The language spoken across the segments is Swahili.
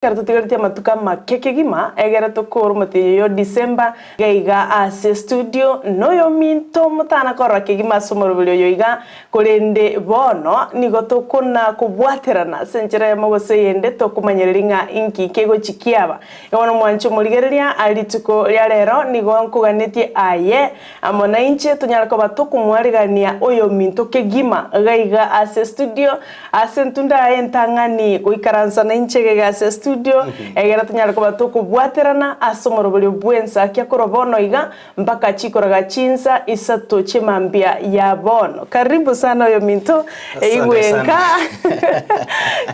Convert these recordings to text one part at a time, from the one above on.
Karatutigaritia matuka makeke gima egera tokoro matiyo December gaiga ase studio noyo minto mutana korra kegima somorobelio yoiga kolende bono nigo tokona kubwaterana senjera ya mogose yende tokumanyeriringa inki kego chikiaba yono mwancho murigereria alituko ya lero nigo nkuganetie aye amona inche tunyara ko batokumwarigania oyo minto kegima gaiga ase studio ase ntunda entangani goikaransa na inche gaiga ase studio egera tunyara ko batukubwaterana asomorobelio bwensa kya korobono iga mpaka chikoraga chinsa isato chimambia ya bono. Karibu sana oyo minto eiwenka.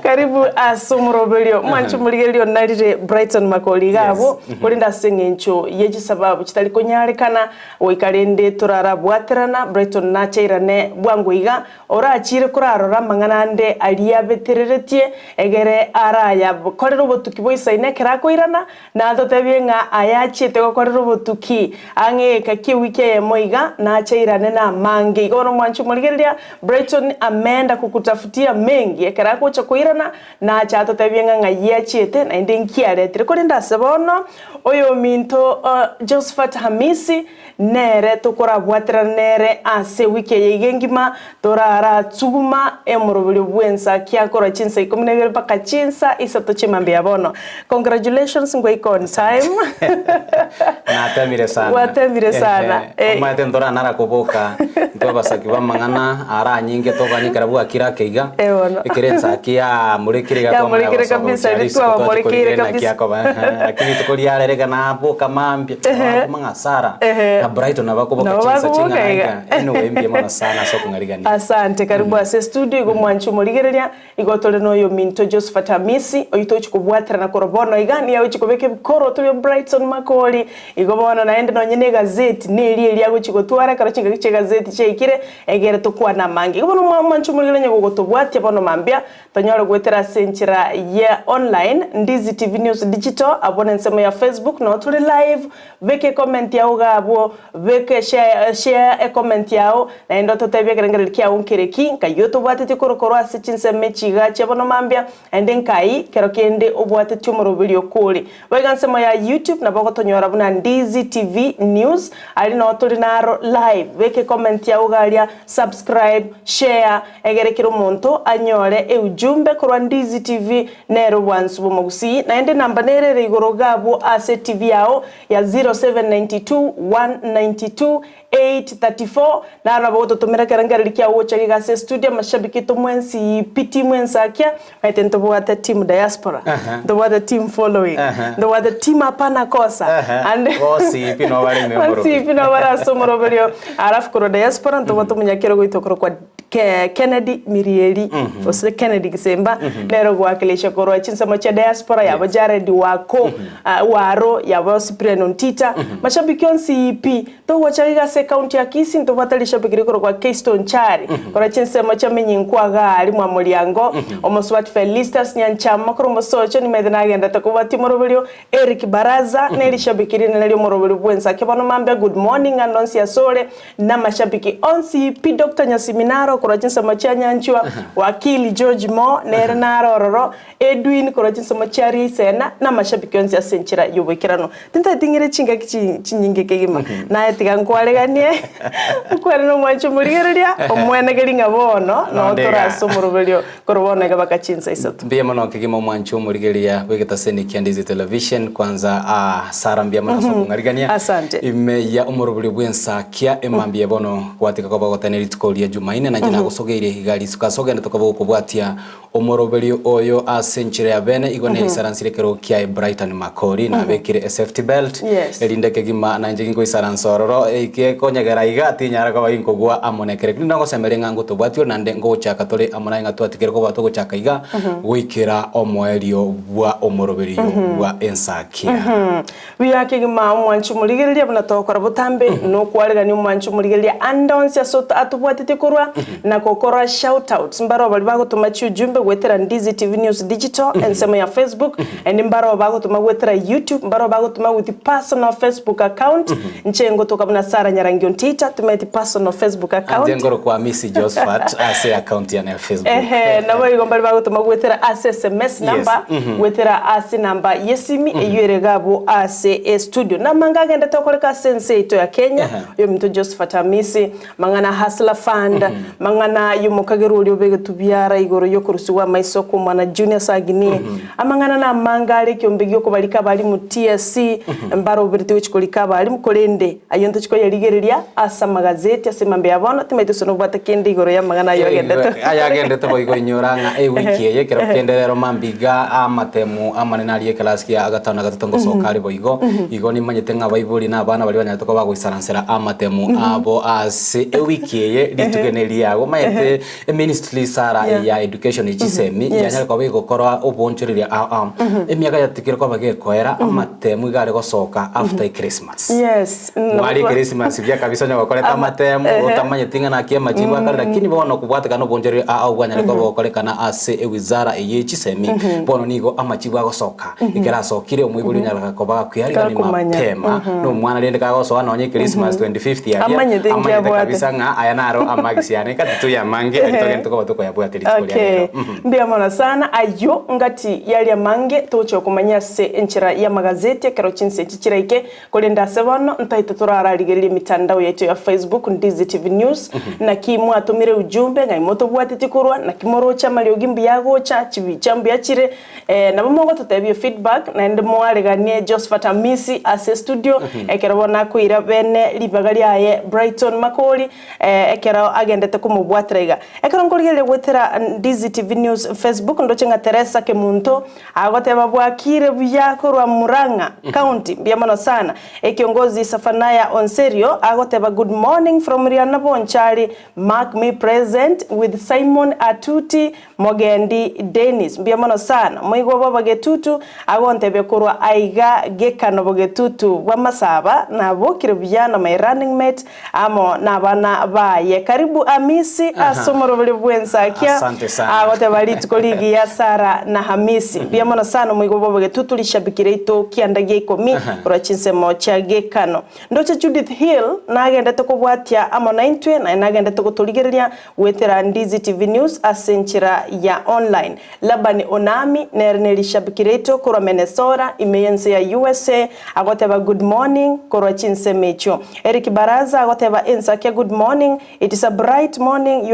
Karibu asomorobelio mwancho muligelio narire Brighton makoli gabo kulinda sengencho yeji sababu chitali konyarekana oikalende turara bwaterana Brighton na chairane bwangu iga ora achire kurarora manganande aliya betereretie egere araya korero botuki boisaine kerakoirana na totebienga ayachite gokorero botuki ange kaki wike ye moiga na chairane na mange gono mwanchu murigeria Brighton amenda kukutafutia mengi ekerakocha koirana na cha totebienga ngayachite na ndenkiare tikorinda sebono oyo minto Josephat Hamisi nere tokora bwatera nere ase wike yegengima torara tsuguma emorobelio bwensa kyakora chinsa 12 paka chinsa isato chimambe yabono. Congratulations ngwe on time. Natemire sana. Watemire sana. Omate ndora nara kuboka ntwa basaki bamangana ara nyinge toganyikara bwa kirakeiga. Ekerensa kia murekire gato. Ya murekire kabisa ritwa murekire kabisa. Akini tukoliare rega na boka mambye mangasara. Na Brighton abakoboka chinsa chinga. Anyway mbye mana sana soko ngarigani. Asante karibu ase studio igo mwanchu murigereria igotole no yo minto Josephat Hamisi oyitochi kubwatira na korobono igani yawe chikobeke bikoro to Brighton makoli igobona naende no nyene gazeti neli eliago chikotwara karachinga kiche gazeti cheikire egere tokwa na mangi igobona mwanchu murigereria gogotobwatya bono mambia tonyoro gwetera senchira ya online Ndizi TV News Digital abone nsemo ya Facebook no tuli live veke comment yao gabo veke share comment yao na endo totebye kerengere kia unkereki kayoto bwatete korokoro ase chinse mechiga chebono mambia enden kai kero kende obwate tumorobelio kuli wegansemo ya YouTube na bako tonyora buna Ndizi TV News ali no tuli naro live veke comment yao galia subscribe share egere kiro monto anyore ujumbe kwa Ndizi TV nero wansu Gusii na ende namba nere igorogabo ase TV yao ya 0792 192 834 na raboto tumira karangari kia wocha gigase studio mashabiki to mwensi piti mwensa kia maitento bwata team diaspora the bwata team following the bwata team apana kosa and si pino wale memoro si pino wala somorobelio araf koro diaspora ndo bwata munyakero goitokoro kwa Kennedy Mirieli ose Kennedy Gisemba nero gwakilisha koro chinsa macha diaspora ya Jared wako waro ya Cyprian Ontita mashabiki onsi ipi to wacha gigase county ya Kisii ndo batalisha bigirikoro kwa Keystone Chari kora chinse macha menyinkwaga ali mwa moliango omoswat Felistas nyanchama koro mosocho ni medena agenda takubati morobelio Eric Baraza nelisha bikirina nalio morobelio bwensa kebano mambe good morning anonsi ya sole na mashabiki onsi P Dr. Nyasiminaro kora chinse macha nyanchwa wakili George Mo nernaro roro Edwin kora chinse macha Risena na mashabiki onsi ya senchira yobekirano tinta tingire chinga chinyinge kegima na etiga nkwareganie kwari no mwancho murigereria omwene geringa bono no toraso murubelio korobona gabaka chinsa isato mbia mono kigimo mwancho murigereria wegeta seni kia Ndizi Television kwanza sara mbia mono soko ngarigania asante ime ya umurubelio bwensa kia emambia bono kwatika kwa bagotaneri tukolia Jumaine na njina gusogeire higali sukasoga ndatoka kubwatia umurubelio oyo asenchire ya bene igone isaransire kero kia Brighton makori na bekire safety belt elindeke gima na njingo isaransororo ike konyagera igati nyara kwa inko gwa amonekere ndingo semerenga ngo tobwatio na ndengo chaka tole amona nga twatikere ko batogo chaka iga wikira omwelio bwa omoroberio bwa ensakia wiyake gima mwanchu murigereria bana tokora butambe no kwalega ni mwanchu murigereria andonsia sota atubwatite korwa na kokora shoutouts mbaro bali bagutuma ujumbe gwetera Ndizi TV News Digital ensemo ya Facebook and mbaro bagutuma gwetera YouTube mbaro bagutuma with personal Facebook account nchengo tukabuna Sara Nyarangi Ontita tumeti personal Facebook account njengoro kwa Missy Josephat ase account ya Facebook na bali gombali bagutuma gwetera ase SMS number gwetera ase number yesimi eyueregabo ase studio na manga genda tokoleka sense ito ya Kenya yo mtu Josephat Amisi mangana Hustler Fund mangana yumukagero lyo bege tubyara igoro yo kurusiwa maisoko mwana Junior Sagini amangana na mangale kyombegyo ko balika bali mu TSC mbaro birti wichikolika bali mukolende ayonto chiko yaligereria asa magazeti asemambe yabona timeto sono bwata kende igoro ya mangana yo agende to boigo nyoranga wiki ye kero kenderero mambiga amatemu amanenari class ya agatana gatutongo sokari boigo igo ni manyete nga baibuli na abana bali banya toko bagwisaransera amatemu abo ase wiki ye litugeneria ago mayete ministry Sara ya education ichisemi yanya ko bigo korwa obonchiriria emiaga yatikira ko bagekoera amatemu igare gosoka after Christmas wali Christmas bya kabisa nya bakoreta amatemu utamanye tinga na kiema jibwa kale lakini bono kubwateka no bonchiriria bwanya ko bokorekana ase wizara ichisemi bono nigo amachibwa gosoka ikera sokire umwibuli nyaraka ko bakwiyariga ni mapema no mwana rende ka gosoka no Christmas 2050 ya amanye kabisa nga ayanaro amagisiane katitu ya mange alitoke tuko batuko ya bwateri tukolia mbia mona sana ayo ngati yali ya mange tocho kumanya se enchira ya magazeti kero chinse chichiraike kolenda sebano ntaita turararigerie mitandao yetu ya Facebook Ndizi TV News na kimwa atumire ujumbe ngai moto bwatiti kurwa na kimoro cha maliogi yago cha chibi chambu ya chire na bomongo tutebye feedback na ende mwareganie Josephat Amisi ase studio ekerabona kuira bene libagali aye Brighton Makoli ekera agendete kumubwatrega ekero ngorigele gwetera Ndizi TV News Facebook ndochenga Teresa Kemunto agoteba bwakire byakorwa Muranga County byamano sana ekiongozi Safanaya Onserio agoteba good morning from Riana Bonchari mark me present with Simon Atuti Mogendi Dennis byamano sana moigo baba getutu agontebe korwa aiga gekano bogetutu bwamasaba na bokire byana my running mate amo nabana baye karibu Amisi asomoro bele bwensa kia agoteba litkoligi ya Sara na Hamisi byamano sana moigo baba getutu lishabikire ito kiandagie ikomi urachinsemo cha gekano ndoche Judith Hill nagenda tokobwatia amo naintwe na nagenda tokotuligereria wetera Ndizi TV News asenchira ya online labani onami nerneli shabikireto kura Minnesota imeyense ya USA agoteba good morning kura chinsemecho Eric Baraza agoteba ensa kia good morning it is a bright morning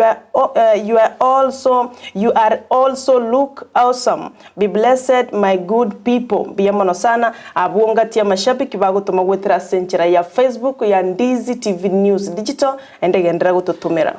you are also look awesome be blessed my good people biyamono sana abunga tia mashabiki bagotoma gwetera senchira ya Facebook ya Ndizi TV News Digital endegendera gututumira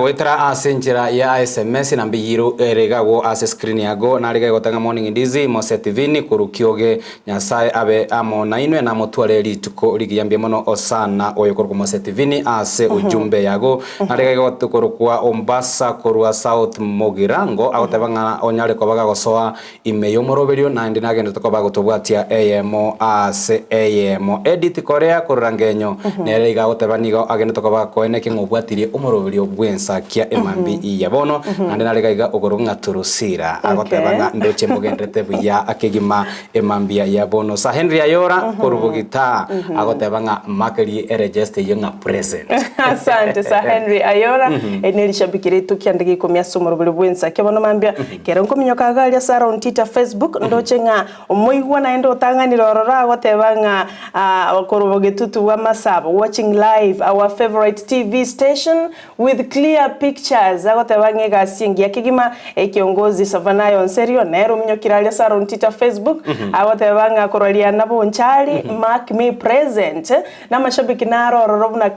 gwetera asenchira ya SMS na mbiyiro eregago ase screen yago na rega gotanga morning Ndizi Mose TV ni kurukioge nyasaye abe amo na inwe na motware lituko ligiyambye mono osana oyokorwa Mose TV ni ase ujumbe yago na rega gotukorwa Ombasa korwa South Mogirango agotabanga onyale ko baga gosoa imeyo moroberio na ndi nagenda to baga tobwatia AMO ase AMO edit Korea kurangenyo nere igagotebanigo agenda to baga koeneke ngobwatirie umoroberio bwensa kia emambi iyabono na ndi narega iga ogorunga turusira agotebanga ndoche mugendete buya akegima emambia yabono sa Henry Ayora korubugita agotebanga makeri register yenga present asante sa Henry Ayora enelishabikire tukiandike komya somoro bule bwensa kibono mambia kero nkominyoka gali Sara Ontita Facebook ndoche nga omoigwa na endo tanganiro rora agotebanga korobogetutu wa masaba watching live our favorite TV station with clear pictures agotebanga gasingi yakigima ekiongozi Safanaya Onserio nero mnyokiralia Sara Ontita Facebook agotebanga korolia nabo nchali mark me present na mashabiki naro rorobuna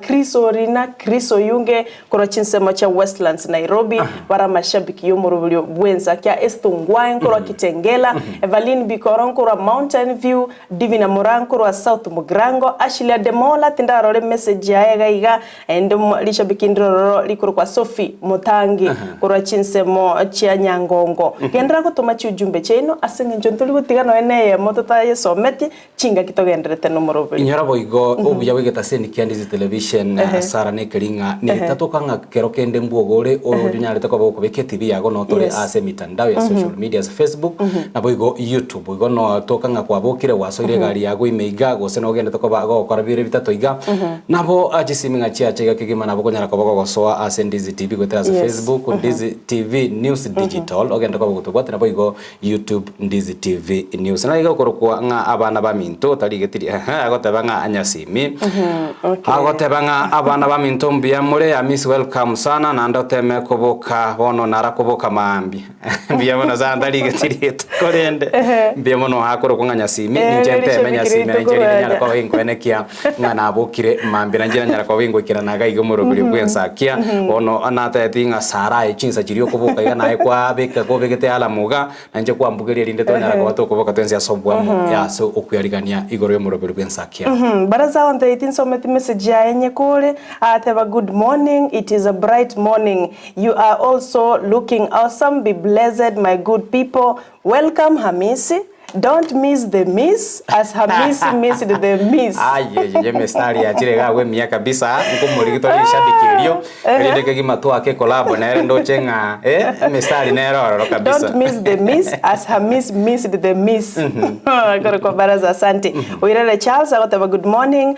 Kriso Yunge korochinsemo cha Westlands Nairobi para mashabiki yomorobulio bwenza kia Estongwa nkoro Kitengela Evelyn Bikoron koro Mountain View Divina Moranko koro South Mugrango Ashilia Demola tindaro le message ya gaiga endo lishabiki ndoro likoro kwa Sophie Mutangi koro chinsemo cha Nyangongo gendra ko tomachi ujumbe cheno asenge njontuli gutigano ene motota yesometi chinga kitogendrete no morobulio inyara boigo obuya wigeta seni Ndizi television Sara nekeringa ni tatu kanga kero kende mbogore o nyarete ko bokubeke TV yago no tore ase mitandao ya social media as Facebook na boigo YouTube boigo no tokanga kwa bokire wasoire gari yago imeiga gose no gende to bago kora bire bitatu iga nabo ajisiminga chia chega kigima nabo konyara ko bago soa ase Ndizi TV gwetera ase Facebook Ndizi TV News Digital ogende ko gutubwate nabo igo YouTube Ndizi TV News na iga korokwa nga abana ba minto taligetiri agoteba nga anyasimi agoteba nga abana ba minto mbia mure ya miss welcome sana na ndoteme koboka bono narakoboka mambi mbia bono za ndaligetiri korende mbia bono hakoro kunganya simi njente menya simi njeri nyara kwa wingo enekia ngana abokire mambi na njira nyara kwa wingo ikira naga igomoro bili bwensakia bono anata tinga sara echinsa chirio koboka yana ekwa beka gobegete ala muga na nje kwa mbugeri rinde to nyara kwa to koboka twenzi asobwa ya so okuyarigania igoro yo moro bili bwensakia baraza on 18 someti message ya enye kule ateba good morning, it is a bright morning, you are also looking awesome, be blessed my good people, welcome Hamisi. Don't miss the miss as Hamisi missed the miss. Aye, mestari ya chirega we mia kabisa nko murigito lishabikirio ele deke gimato ake collab na ndo chenga mestari na error kabisa. Don't miss the miss as Hamisi missed the miss. Goro kwa baraza asante. Wirele Charles agotaba good morning,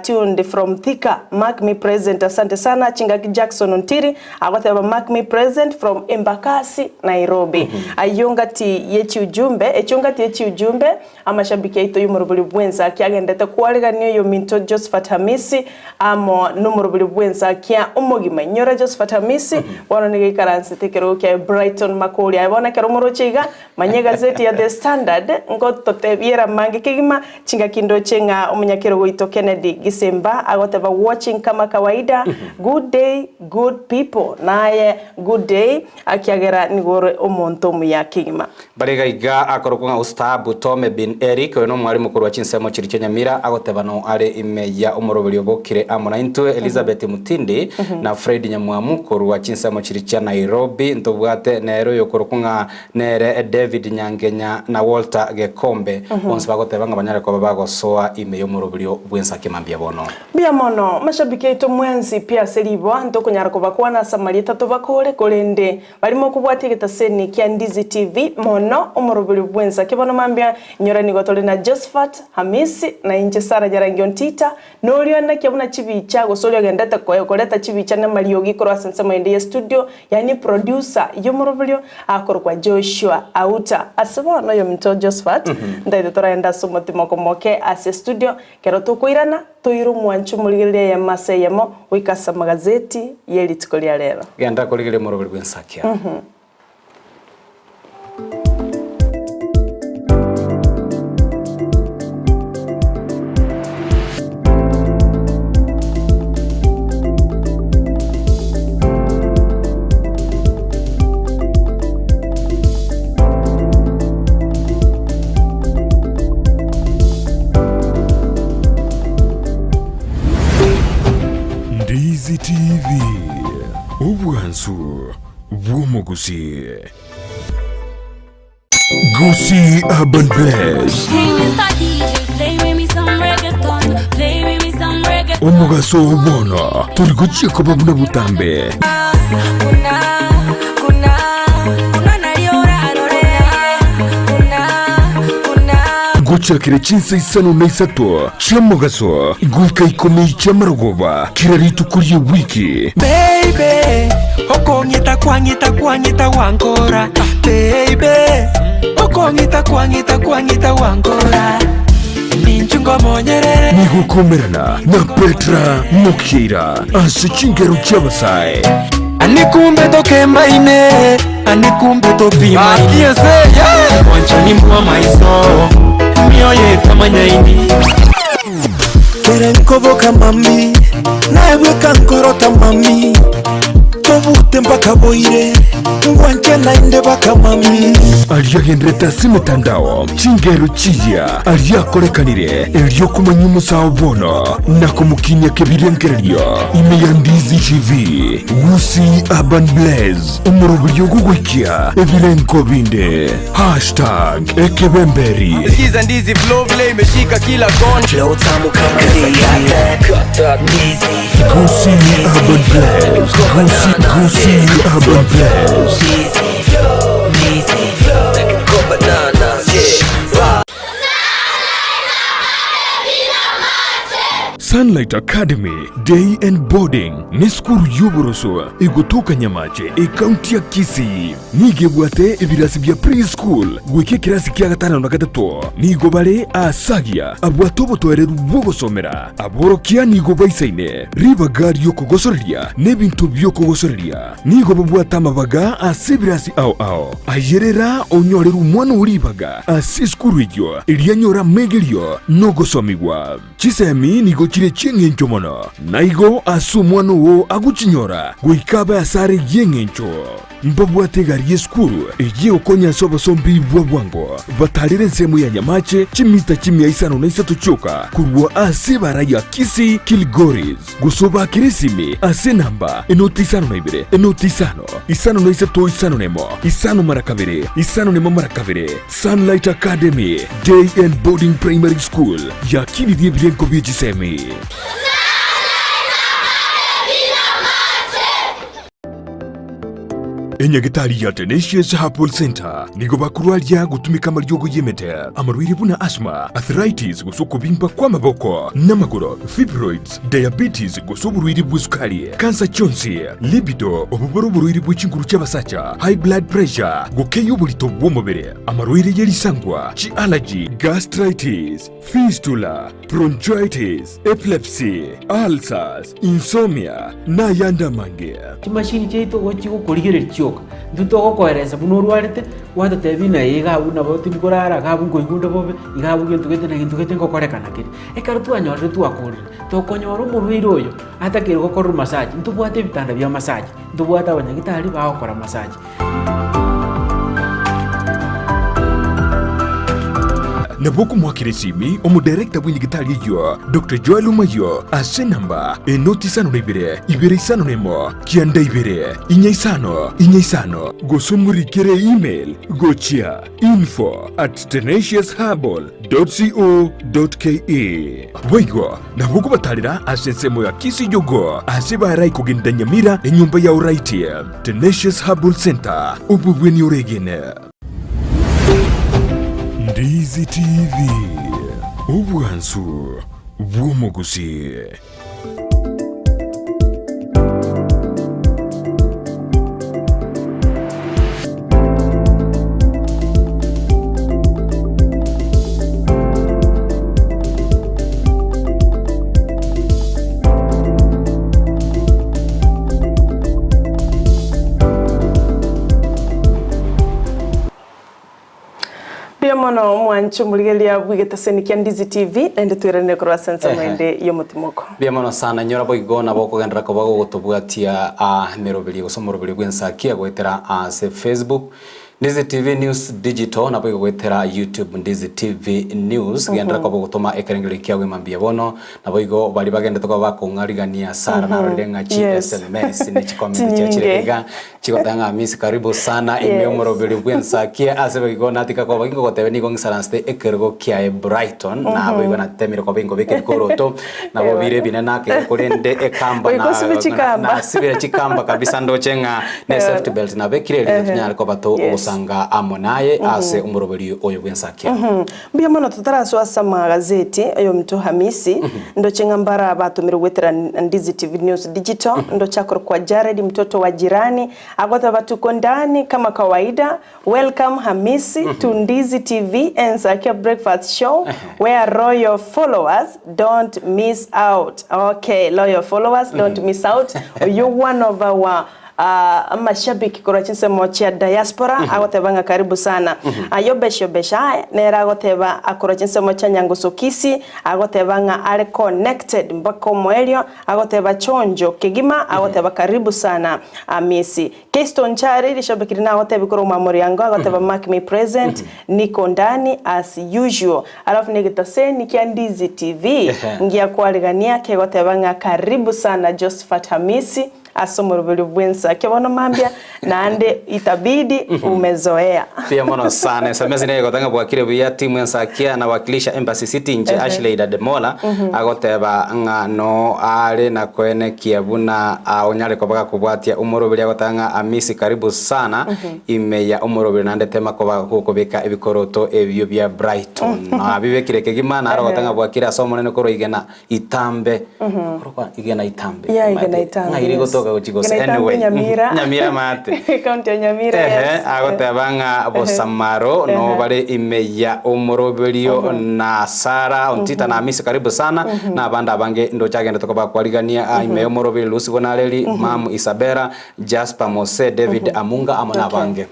tuned from Thika, mark me present asante sana. Chingaki Jackson Ontiri agotaba mark me present from Embakasi Nairobi. Ayongati yechi ujumbe echungati ujumbe amashabiki yaito y'umurubuli bwenza kyagendete kwaligania yo minto Josephat Hamisi amo n'umurubuli bwenza kya umugima nyora Josephat Hamisi wana nige karansi tekero kya Brighton Makoli abona kero murochiga manye gazeti ya The Standard ngo totebiera mange kigima chinga kindo chenga umunyakero goito Kennedy Gisemba agoteba watching kama kawaida good day good people naye good day akiagera nigore omonto mu ya kigima barega iga akorokunga Ustabu Tome bin Eric no mwari mukuru wa chinsemo chiricho Nyamira agotebano ale imeya umurobeli obokire amona intwe Elizabeth Mutindi na Fred Nyamwamukuru wa chinsemo chiricho Nairobi ntobwate nero yokorokunga nere David Nyangenya na Walter Gekombe onse bagotebanga banyare ko bagosoa imeyo umurobeli bwensa kimambia bono bia mono mashabiki eto mwenzi pia seribo ntokonyara ko bakwana Samaria tatu bakore kolende balimo kubwategeta seni kya Ndizi TV mono umurobeli bwensa kibono mambia nyora ni gotole na Josephat Hamisi na inje Sara Jarangi Ontita nolio na kyabuna chibicha gosolyo gendata ko koleta chibicha na Mariogi ko asense ende studio yani producer yomurobelyo akorwa Joshua Auta asaba no yo mto Josephat ndaide toraenda somotimo komoke ase studio kero tukuirana toiro mwanchu muligire ya maseyemo wikasa magazeti yeli tikolia lero genda koligire morobelyo bwensakia Ndizi TV Ubwansu Gusii Gusii Urban Bass Omugaso ubona turi gucika babuna butambe gucakire chinsa isano na isato chamugaso iguika ikomeye cyamarogoba kiraritu kuri wiki baby okongita kwangita wangora baby okongita kwangita wangora ninchungo monyerere nigukomerana na Petra Mukira asicingero cyabasai anikumbe toke maine anikumbe topima akiese wanchani mwa maiso miyoye tamanya indi kere nkoboka mami nawe kankorota mami tobu Ite mpaka boire Ngwanche na inde baka mami aliagendreta si mitandao chingero chija aliakorekanire elio kumanyimu sao bono na kumukinya kebirengererio ime ya Ndizi TV Gusii Urban Blaze umurubulio gugwikia ebilenko binde #ekebemberi Sikiza Ndizi flow vile imeshika kila kona Flow tamu kama Ndizi Gusii Urban Blaze Gusii Urban Blaze Sunlight Academy Day and Boarding ni skuru y'uburoso igutuka Nyamache county ya Kisii nigebwate ibirasi bya preschool gwike kirasi kya gatano na gatatu nigo bare asagia abwato twerera bugosomera aborokia nigo baisaine ribagari yo kugosoreria nebintu byo kugosoreria nigo babwata mabaga asibirasi ao ayerera onyorera umwana uribaga asiskuru yo irianyora megelio no gosomigwa chisemi nigo chengencho mono naigo asumwano wo aguchinyora guikaba asare yengencho mbabwate gari skuru eje okonya soba sombi bwango batalire nsemu ya Nyamache chimita chimia isano na isato choka kurwa asibara ya Kisii Kilgoris gusoba kirisimi asenamba enoti isano na ibere enoti isano na isato isano nemo isano marakabere isano nemo marakabere Sunlight Academy Day and Boarding Primary School ya kini die bilenko bijisemi enyagitari ya Tenacious Herbal Center nigo bakurwalia gutumika maryogo yemete amarwiri buna asthma arthritis gusuko bimba kwa maboko namagoro fibroids diabetes gusoburwiri bw'isukari cancer chonsi libido obuburwiri bw'ikinguru cy'abasacha high blood pressure gukeyo bulito bw'umubiri amarwiri yerisangwa chi allergy gastritis fistula bronchitis epilepsy ulcers insomnia na yanda mange machine cheito gochigo kurigire choka nduto koereza bunurwarite wata tebina yigabu na boti bikorara gabu ngoigundo bobe igabu gyo tugete ngokorekana kiri ekarutu anyorre tu akuri to konyoro murwiro oyo atakire gukora massage ntubwate bitanda bya massage ntubwata abanyagitari bakora massage Nabuku mwakiresimi omudirekta w'indigitali yo Dr. Joel Umayo asenamba enoti isano na ibere isano nemo kianda ibere inya isano gosumurikire email gochia info@tenaciousherbal.co.ke waigo nabuku batalira asensemo ya Kisii yogo asibara ikugenda Nyamira enyumba ya uraiti Tenacious Herbal Center ububweni uregene Ndizi TV ubwansu bw'umugusi mono mwanchu muligelia bwigetaseni kia Ndizi TV ende twirane korwa sensa mwende yo mutimoko bia mono sana nyora boigona boko gendera ko bago gutubwatia merobeli gusomorobeli gwensakia gwetera se Facebook Ndizi TV News Digital na bwigo gwetera YouTube Ndizi TV News gendera ko gutuma ekerengere kiawe mambia bono na bwigo bali bagenda to bakungarigania sara na rolenga SMS ni chikomenti cha chirega chikotanga misi karibu sana imemorobeli gwensakia ase bwigo natika ko bagingo gotebeni go nsaranste ekergo kia Brighton na bwigo na temiro ko bingo beke koroto na bobire binana ke kolende ekamba na sibira chikamba kabisa ndochenga na safety belt na bekire linyana ko bato sanga amonaye ase umurobeli oyo gwensakia mbia mono tutaraso sama gazeti ayo mtu Hamisi ndo chengambara batumira gwetera Ndizi TV News Digital ndo chakoro kwa Jared mtoto wa jirani agota batuko ndani kama kawaida. Welcome Hamisi to Ndizi TV and Sakia Breakfast Show where royal followers don't miss out. Okay, loyal followers don't miss out. You're one of our mashabiki kora chinsemo chia diaspora agoteba karibu sana ayo besha nera agoteba akora chinsemo cha nyanguso Kisii agoteba are connected mbako moelio agoteba chonjo kegima agoteba karibu sana amisi Keystone Chari lishabiki na agoteba kora mamori yango agoteba mark me present niko ndani as usual alafu negitase nikia Ndizi TV ngia kwaligania kegoteba karibu sana Josephat Hamisi asomorobeli bwensa kibono mambia naande itabidi umezoea pia mono sana SMS ne gotanga bwakire bya timu ensakia na wakilisha Embassy City nje Ashley Dademola agoteba ngano ale na kwene kiabuna onyale kobaga kubwatia umorobeli agotanga amisi karibu sana imeya umorobeli nande tema kobaga kukobeka ebikoroto ebyo bya Brighton abibekire kegimana aragotanga bwakire asomone koro igena itambe koro igena itambe ya igena itambe anyway Nyamira mate county ya Nyamira agotebanga bosamaro no bale imeya umorobelio na Sara ontita na amisi karibu sana na banda bange ndo chagenda tokoba kwaligania imeya umorobeli Lucy Gonaleli Mamu Isabera Jasper Mose David Amunga amona bange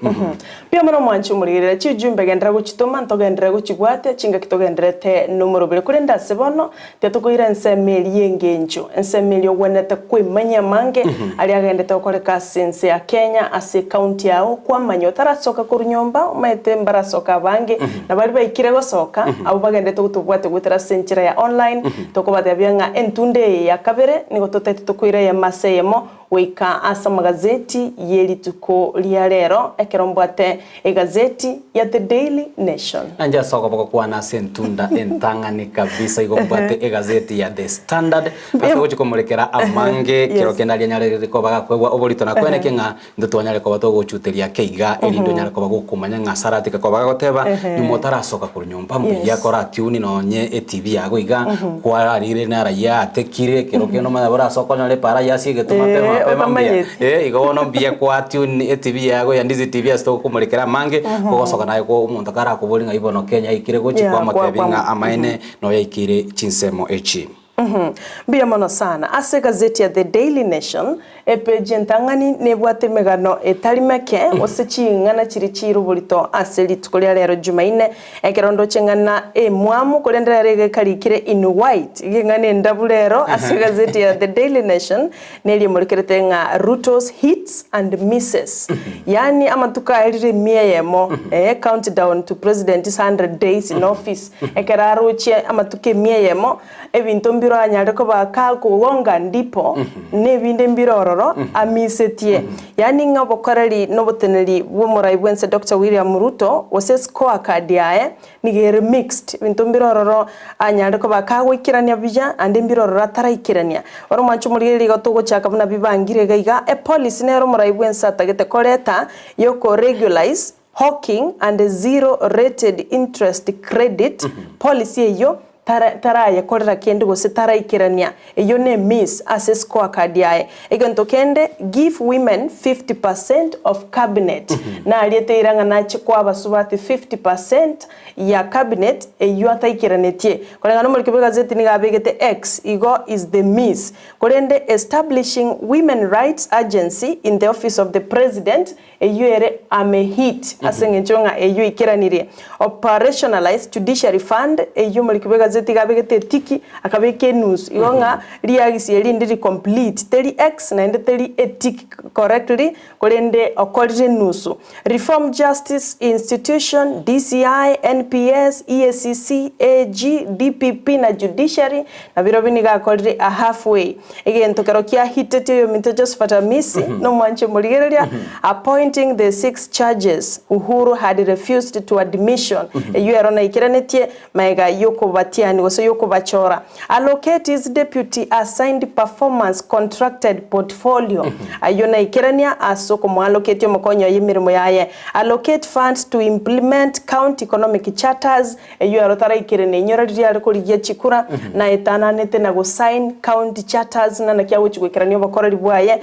pia mwana mwanchi umurigirira chijumbe gendera guchitoma ntogendera guchibwate chinga kitogenderete numorobeli kurenda sebono tetukuira nsemeli yengenjo nsemeli ogwenete kwimanya mange ali agendete okoreka sense ya Kenya ase county yao kwa manyotara soka kurunyomba maite mbara soka bange na bali baikire gosoka abo bagendete gutubwate gutera senchira ya online tokobate byanga entunde ya kabere nigo totete tukuire ya maseyemo wika asa magazeti yeli tuko liarero ekerombwate egazeti ya The Daily Nation anja soko bako kwa na sentunda entangane kabisa igombwate egazeti ya The Standard aso chikomulekera amange kirokenda lyanyale ko baga kwegwa obolito na kwene kenga ndotonyale ko bato gochuteria keiga elindo nyale ko bago kumanya ngasarati ko baga goteba ni motara soka kunyomba mbiya kora tuni nonye TV yago iga kwa arire na raya tekire kirokeno mabara soko nyale para yasige tumatema igono biya kwa tune TV yago ya Ndizi TV asto kumulekera mange kogosoka nayo ko umuntu kara kubolinga ibono Kenya ikire gochi kwa matebinga amaine no yaikire chinsemo echi Bia mono sana ase gazeti ya The Daily Nation epeje ntangani nebwate megano etalimeke osechingana chirichiru bulito ase litukolia lero Jumaine ekerondo chengana mwamu kolendera rege kalikire in white igengane ndabulero ase gazeti ya The Daily Nation neli mulikerete nga Ruto's hits and misses yani amatuka elire mieyemo countdown to president's 100 days in office ekeraruche amatuke mieyemo ebintu mbiro anyale ko bakako wonga ndipo nebinde mbirororo amisetie yani ngabokorali noboteneli bw'umurai bwense Dr. William Ruto ose scorecard yae nigere mixed bintu mbirororo anyale ko bakago ikirania bija ande mbirororo atarayikirania oro manchu muri gotogo chaka buna bibangire gaiga policy nero murai bwense atagete koleta yoko regularize hawking and zero rated interest credit policy eyo taraya korera kende gose tarayikirania eyo ne miss assess scorecard yae egento kende give women 50% of cabinet na aliete iranga na chikwa basubati 50% ya cabinet eyo atayikiranetie kolenga no mulike gazeti ni gabegete X igo is the miss kolende establishing women rights agency in the office of the president eyo ere amehit asengenchonga eyo ikiranire operationalize judiciary fund eyo mulike gazeti tigabegete tiki akabeke news igonga liagisi elindiri complete 30x na ende 30 ethic correctly kolende okolire news reform justice institution DCI NPS EACC AG DPP na judiciary na biro biniga kolire a halfway egento kerokia hitete yo minto Josephat Hamisi no mwanche muligereria appointing the 6 charges Uhuru had refused to admission eyo erona ikiranetie maiga yoko batiani goso yoko bachora allocate his deputy assigned performance contracted portfolio ayona ikirania asoko mo allocate yo mokonyo yimirimo yaye allocate funds to implement county economic charters eyo erotara ikirene nyora rya koligia chikura na etana nete na go sign county charters na nakya wechigwikirania bakora libwaye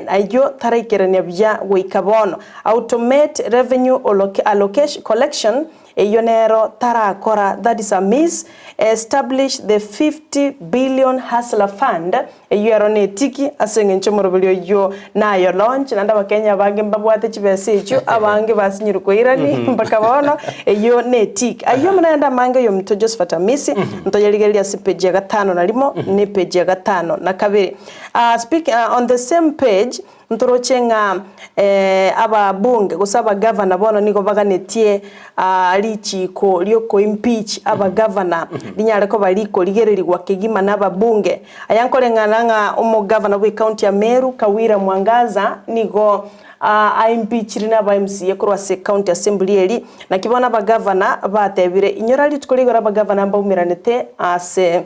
ayo tara ikirania bya goikabono automate revenue allocation collection eyo nero tarakora, that is a miss. Establish the 50 billion hustler fund eyo ero netiki asengencho morobelio yo nayo launch nanda bakenya bange mbabwate chibesecho abange basinyuru koirani mpaka bono eyo netiki ayo mnaenda mange yo mto Josephat Amisi mto yaligelia si page ya 5 na limo ne page ya 5 na kabiri. Speak on the same page ntorochenga aba bunge gusaba governor bono niko baganetie lichiko lioko impeach aba governor linyare ko baliko ligereri gwa Kigima naba bunge ayankolengana umo governor we county ya Meru Kawira Mwangaza niko impeach rina ba MCA kurwa se county assembly eri na kibona ba governor batebire inyorali tukoligora ba governor mbaumiranete ase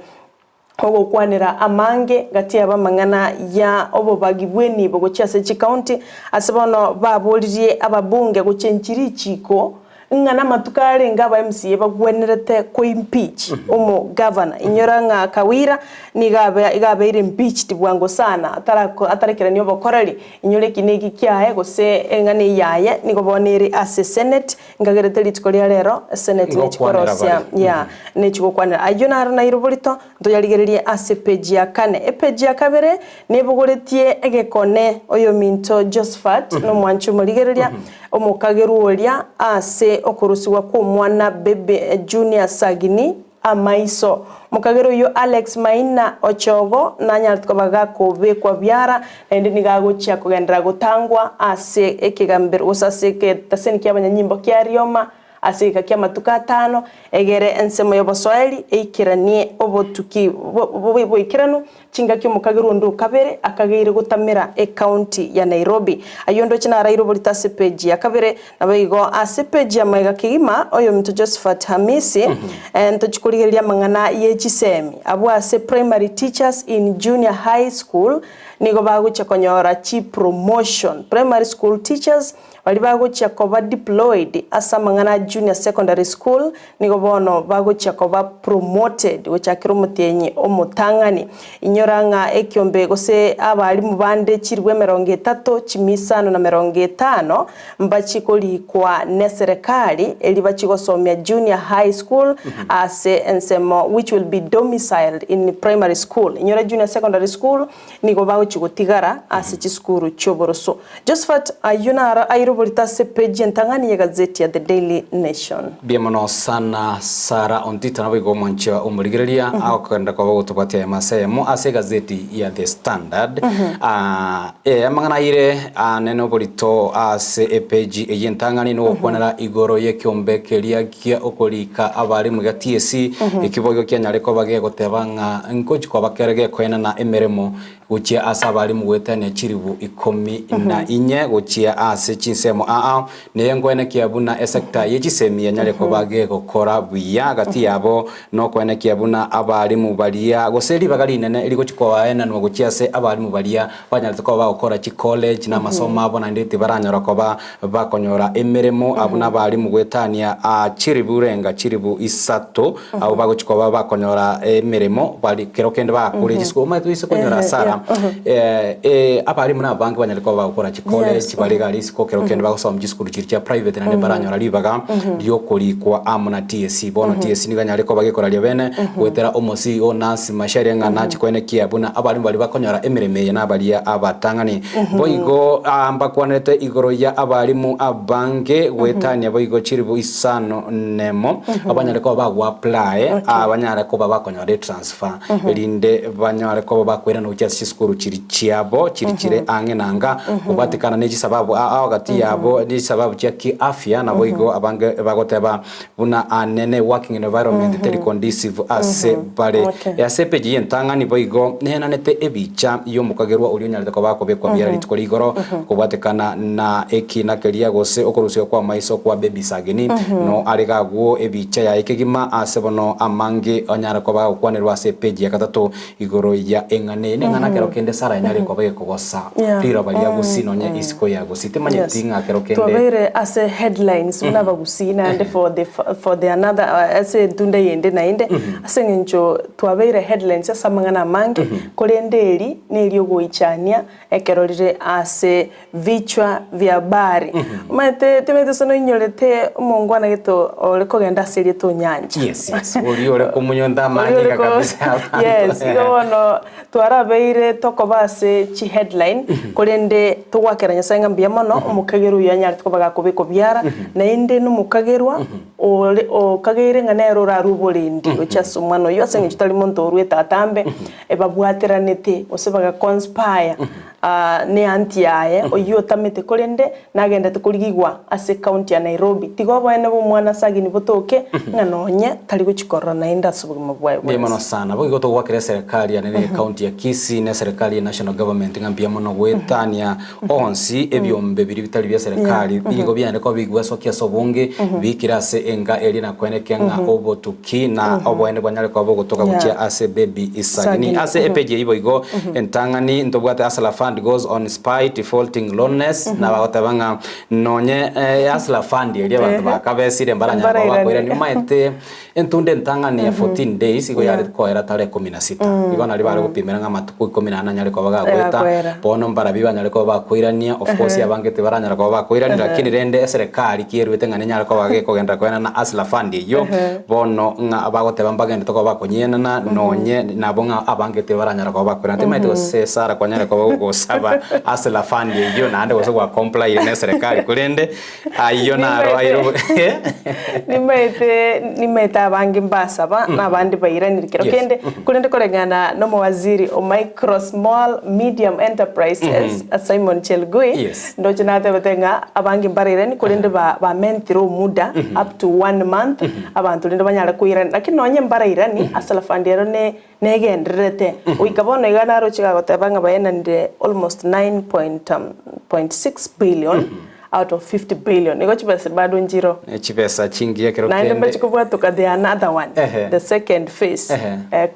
ogo kwanira amange gati abamangana ya obobagibweni bogochase chi county asibono babolirie ababunge guchenchiri chiko ngana matukare ngaba MCA bagwenerete ko impeach umo governor inyoranga Kawira igabe ire impeached bwango sana atarekera niyo bokorari inyore kinegi kyae gose engane yaye niko bonere as senate ngagerete litikoria rero senate nechikorosia ya nechikokwana ayona na irubolito ntoyaligererie as page ya 4 page ya 2 nebugoretie egekone oyo minto Josephat no mwanchu murigereria omukageruoria ase okurusiwa ko mwana bebe junior Sagini amaiso mukagero yo Alex Maina Ochogo nanyatkobaga ko bekwa byara ende nigagochya kugendera gutangwa ase ekigambiro usaseke taseni kyabanyanyimbo kyarioma asika kya matuka 5 egere ensemo y'Oboswahili eikiranie obotuki boikiranu chinga kyo mukagero ndo kabere akageire gutamira county ya Nairobi ayondo china rairo bolitase page ya kabere nabayigo ase page ya Maiga Kigima oyo mto Josephat Hamisi ento chikuligeria mangana yechisemi abo ase primary teachers in junior high school nigo bagucha konyora chi promotion primary school teachers bali bagucha koba deployed asa mangana junior secondary school nigo bono bagucha koba promoted wecha kiromutenyi omutangani inyoranga ekyombe gose abali mubande chirwe 30 chimisano na 50 mbachikoli kwa neserekali eli bachigosomya junior high school ase ensemo which will be domiciled in primary school inyora junior secondary school nigo baguchigotigara ase chiskuru choboroso Josephat ayuna airobolita se page ntangani ya gazeti ya The Daily Nation biamono sana Sara Ontita nabigo mwancha umurigereria akenda kwa gutupatia masemo ase gazeti ya The Standard amangana ire neno bolito ase page eyentangani no kwanara igoro yekyombe keria kia okolika abari mu TSC ikibogo kyanyareko bage gotebanga nkochi kwa bakerege kwena na emeremo guchia asa bari mu gwetane chiribu 14 guchia ase chinsemo neyengo ene kiabuna sector yechisemi yanyareko bage gokora buya gati yabo no kwene kiabuna abari mu baria goseri bagali nene iligo chikowa ena no guchia se abari mu baria banyareko bagokora chi college na masomo abo na nditi baranyora ko bakonyora emeremo abuna bari mu gwetania chiribu renga chiribu 3 abo bagochikoba bakonyora emeremo bari kerokende bakure chisiko matu isokonyora Sara abari mu nabangi banyareko bagokora chi college bari gali siko kerokende bagosoma mjisukuru chircha private na baranyora libaga lyokoli kwa amuna TSC bono TSC niganyareko bagekora lyabene gwetera omosi onasi masharenga na chikwene kiabuna abari bali bakonyora emereme na bali abatangani boigo ambakwanete igoro ya abarimu abange gwetania boigo chiribu 5 abanyareko bagwa apply abanyareko babakonyora transfer linde banyareko bakwera no cyasi skuru chirichiabo chirichire angenanga ubatikana neji sababu agati yabo ni sababu ya kiafya na boigo abange bagoteba buna anene working environment very conducive ase bare ase page yentangani boigo nenanete ebicha yo mukagerwa uri nyareko bakobekwa byara litkoli igoro kubatekana na ekina kelia gose okorusyo kwa maiso kwa baby Sagini no aregaguo ebicha ya Kigima asebono amange onyara ko bagokwanerwa ase page ya 3 igoro ya engane ngana kero kende Sara sara nyari kwa bage kugosa pira bali ya Gusii nonye isiko ya Gusii temanye tinga kero kende tuabere as a headlines unaba Gusii na and for the another as a tunde yende na inde asengencho tuabere headlines ya samangana mangi kolendeli nelio goichania ekerorire as vichwa vya habari mate temete sono inyolete mongwana geto ole kogenda serie to nyanja yes uri ole kumunyonda mangi kabisa yes igono twarabeire tokobase chi headline kolende tugwakeranya sanga mbia mono umukageru yanyari tukobaga kubiko byara na inde numukagerwa ole okagere nganero rarubolindi ochasumano yo asenge kitali monto urweta atambe ebabwateranete osebaga conspire ne antiaye oyo tamete kolende nagenda tukurigigwa ase county ya Nairobi tigo bane bo mwana sagi ni botoke nganonye tali guchikora na inda subugimo bwawe ni mono sana bo igoto gwakire serikali ya ne county ya Kisii na serikali ya national government ngambia mono gwetania onsi ebyombe biri bitali bya serikali bigo byane ko bigwa sokia sobunge bikirase enga eli na kwenekenga obotuki na obwene bwanyale ko bogotoka gukia ase baby isagini ase epeje ibo igo entangani ndobwate asala fund goes on spite defaulting loanness na bagotabanga nonye asala fund eli abantu bakabesire mbaranya ko bakwira ni maite entunde ntangani ya 14 days igo yari ko era tare 16 igo nari bari gupimira ngamatuku 18 nyari ko bagagweta bono mbara bibanyale ko bakwirania of course yabangete baranyara ko bakwirania lakini rende serikali kierwete ngane nyari ko bage kogenda kwena na asla fund yo bono nga bagoteba mbagende to ko bakonyena na nonye nabo nga abangete baranyara ko bakwirania maite se sara kwanyara ko gosaba asla fund yo na ande go comply ne serikali kulende ayo naro ayiro nimaite abangi mbasaba nabandi bayiranirikira kende kulende kolengana no waziri o micro small medium enterprises Simon Chelgui ndo chinate batenga abangi mbarirani kulende ba mentiro muda up to 1 month abantu lende banyala kuirani lakini nonye mbarirani asala fandero negenderete uikabona igana ro chiga gotabanga bayena nde almost 9.6 billion out of 50 billion ego chipesa bado njiro chipesa chingi ya kerokende na ndembe chikubwa tuka the another one the second phase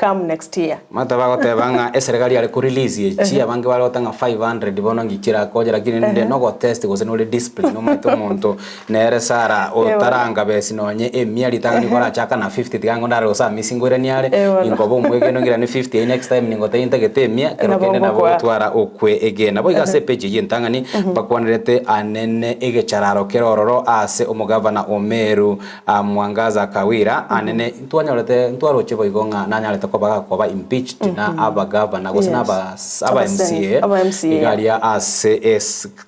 come next year mata bago tebanga serikali ale ku release chi abange bale otanga 500 bono ngikira koja lakini nde no go test go senole discipline no maito monto nere sara otaranga besi nonye emiali tanga ngora chaka na 50 tigango ndaro sa misingore niale ingobo mwege no ngira ni 50 next time ningo tayinta getemia kerokende na bo twara okwe egena bo igase page yintanga ni bakwanirete anene ege chararo kerororo ase omugavana Omeru Mwangaza Kawira anene ntwanyolete ntwaroche boigonga nanyalete ko baga impeached na abagavana gosina aba MCA igalia ase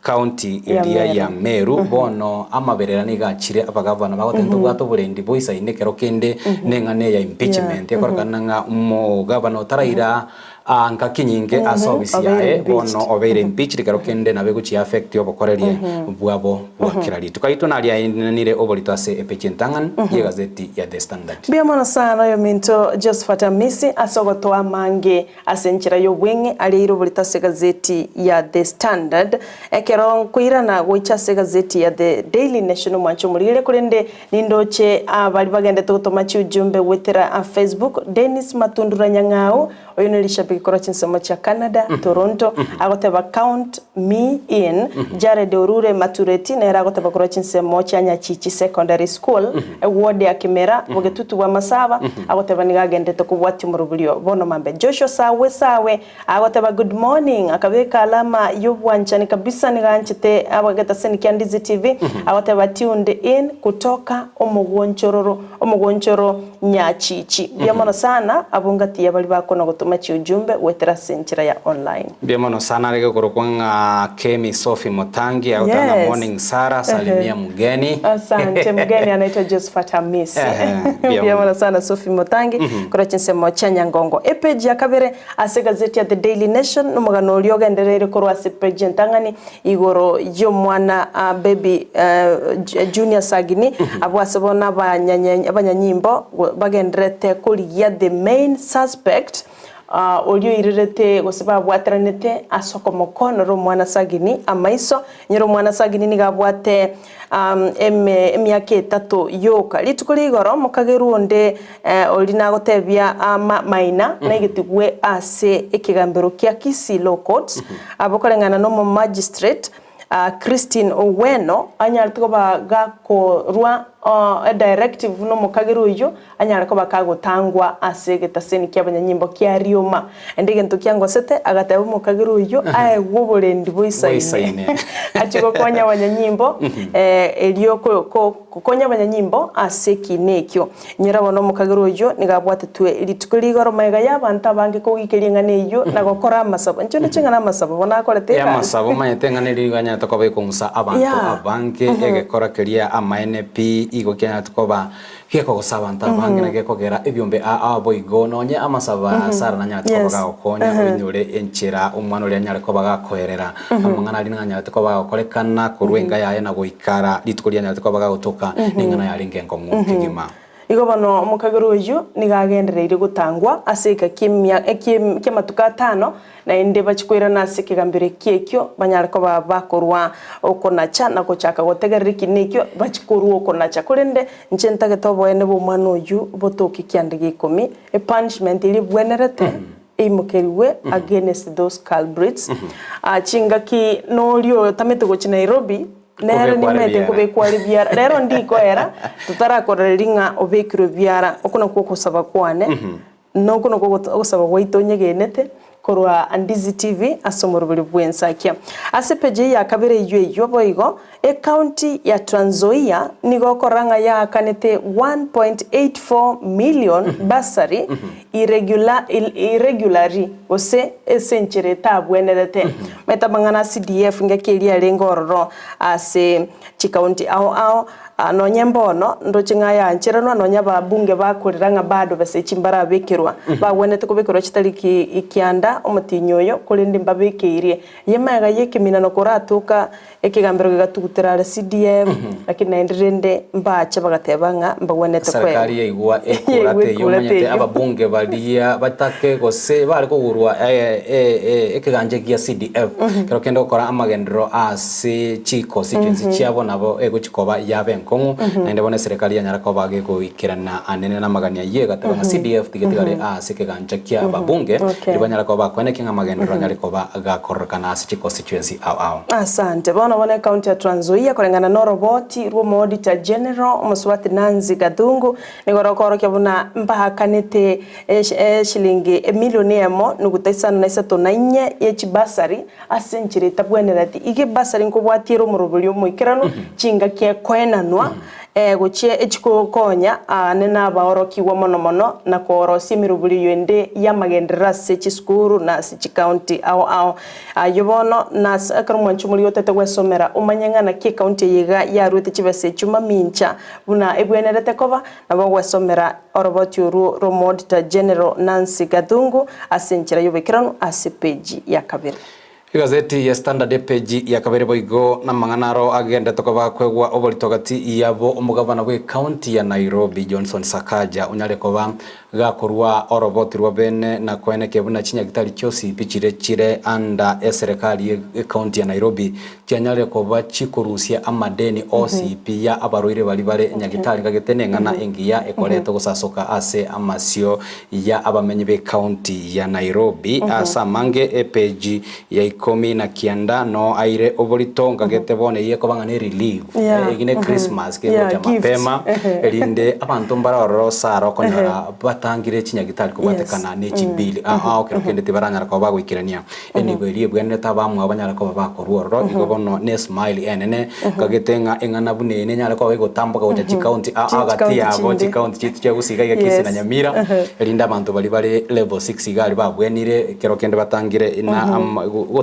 county area ya Meru bono amaberera nigachire abagavana bagotento bwato burendi boisa inekero kende nengane ya impeachment yakorana nga umugavana otaraira anka kinyinge asobisi yae bono obeire impeached kero kende na beguchi affect yobokorerie bwabo bwakirali tukaito nalia nire obolito ase epechentangan ye gazeti ya The Standard bia mona sana yo minto Josephat Amisi asogotoa mange asenchira yo bwenge ali irobolito ase gazeti ya The Standard ekero kuirana goicha ase gazeti ya The Daily Nation mwancho murire kurende nindoche abali bagende totoma ujumbe wetera Facebook Dennis Matundura Nyang'ao oyo nilishabiki kora chinsemo cha Canada Toronto agoteba count me in Jared Orure Matureti na agoteba kora chinsemo cha Nyachichi Secondary School ward ya Kimera bogetutu wa Masaba agoteba nigagende to kubwati murubulio bono mambe Joshua sawe agoteba good morning akabeka alama yobwanchani kabisa niganchite abageta seniki Ndizi TV agoteba tuned in kutoka omugonchoro Nyachichi byamono sana abungati yabali bakona gutuma ujumbe wetera senchira ya online byamono sana rege korokwanga Kemi Sophie Motangi autana morning Sara salimia mgeni asante mgeni anaitwa Josephat Amisi byamono sana Sophie Motangi kora chinsemo cha Nyangongo page ya kabere ase gazeti ya The Daily Nation numugano lyoga nderere korwa ase page ntangani igoro yo mwana baby junior sagini abwasebona abanyanyimbo bagendrete kuri ya the main suspect olio irerete goseba bwatranete asoko mokono ro mwana sagini amaiso nyero mwana sagini nigabwate emyaka 3 yoka litukuri igoro mukageru onde olina gotebia maina na igitigwe ase ekigambero kia Kisii Law Courts abokorengana no magistrate Christine Oweno anyariko bagakorwa a directive no mukagiru yo anyariko bakagotangwa ase getaseni kia banyanyimbo kia rioma endege ntukiango sete agatebo mukagiru yo ae woborendi boisaine achiko konya banyanyimbo elio konya banyanyimbo ase kinekyo nyirabo no mukagiru yo nigabwate twe litukuri goro mega yabanta bange kogikeriengane yo nagokora amasabo nchone chingana amasabo bona akorete ya amasabo mayetengane riganya tokobe kunsa abantu abanke egekora keria ama NP igo kenya tukoba kieko gusabanta bange na gekogera ebyombe aboigo nonye amasaba sara nanya tukoba gakonya binyure enchira umwana uri anyare koba gakoerera amangana ari nanya tukoba gakorekana kurwenga yaye na goikara litukuria nya tukoba gagutuka ningana yari ngengo mukigima igo bano mukageru uyu nigagendereire gutangwa aseka kimatuka 5 na inde bachikwira nase kigambire kiekyo banyariko bakorwa okonacha na kochaka gotegerera kinekyo bachikorwa okonacha kurende nchenta getobo ene bo mwana uyu botoki kyandege 10 a punishment ili bwenerete imukeriwe against those culprits chingaki nolio tamete gochi Nairobi nero ni mete kubekwari byara rero ndiko era tutarakoreringa obekiro byara okuna kusaba kwane no kuno kusaba waitonyegenete korwa Ndizi TV asomorubiri bwensakia asepeje ya kabere yyo boigo county ya Trans Nzoia nigo koranga ya kanete 1.84 million bursary irregularly ose esenchere tabwenerete metabangana CDF ngakelia lengororo ase chikaunti ao anonyembono ndochinga ya ncherano anonya babunge bakuriranga bado basechimbara bekirwa bagwenete kubekirwa chitariki ikianda omutinyoyo kulindi mbabekirie yemaga yekimina no koratuka ekigambiro gatugutera CDF lakini naenderende mbacha bagatebanga mbagwenete kwe serikali yaigwa ekurate yomanyete ababunge balia batake gose bari kugurwa ekiganje gia CDF kero kendo gukora amagendero ase chiko constituency chiabo nabo egochikoba yabe kongo na ndabona serikali yanyarako bage kuikirana anene na magania ye gataba CDF tigetigare asikeganja kia babunge libanyarako bakwene kinga magendero nyariko gakorokana ase constituency ao asante bona county ya Trans Nzoia korengana no roboti ruo auditor general Muswati Nanzi Gadungu nigorokoro kyabona mbahakanete shilingi milioni emo nugutaisana na isato na inye yechibasari asenchire tabwenerati ige basari nkobwatiro murubulyo muikirano chinga kye kwenanwa gochie echikokonya nena baoroki wa mono na korosi mirubuli yende ya magendera sechi skuru na sechi county ao yobono na akarumwa nchumuli yote gwesomera umanyanga na ki county yiga ya rute chibase chuma mincha buna ebwenerete koba na bagwesomera oroboti uru Auditor General Nancy Gadungu asenchira yobekirano asepeji ya kabiri gazeti ya Standard page ya kabere boigo na manganaro agenda tokoba kwegwa obolitogati yabo umugabana we county ya Nairobi Johnson Sakaja unyarekoba gakorwa oroboti rwa bene na kwene kebuna chinya gitari cyosi pichire chire anda serikali county ya Nairobi cyanyarekoba chikurusia amadeni OCP ya abaroire bali nyagitari gagetenengana engiya ekoreto gusasoka ase amasio ya abamenyi be county ya Nairobi asa mange page ya ikomi na kianda no aire obolito ngagete bone yeko bangane relief egine Christmas ke boja mapema elinde abantu mbararo saro konyara batangire chinyagitari kubatekana n'echibili okero kende tibaranyara ko bagwikirania enibeli bwene tabamwe abanyara ko bakoruro igobono ne smile enene kagetenga engana bunene nyara ko begotambuka goja county agati yabo county chitu cya Gusii ya Kisii na Nyamira elinda abantu bali level 6 gali babwenire kero kende batangire na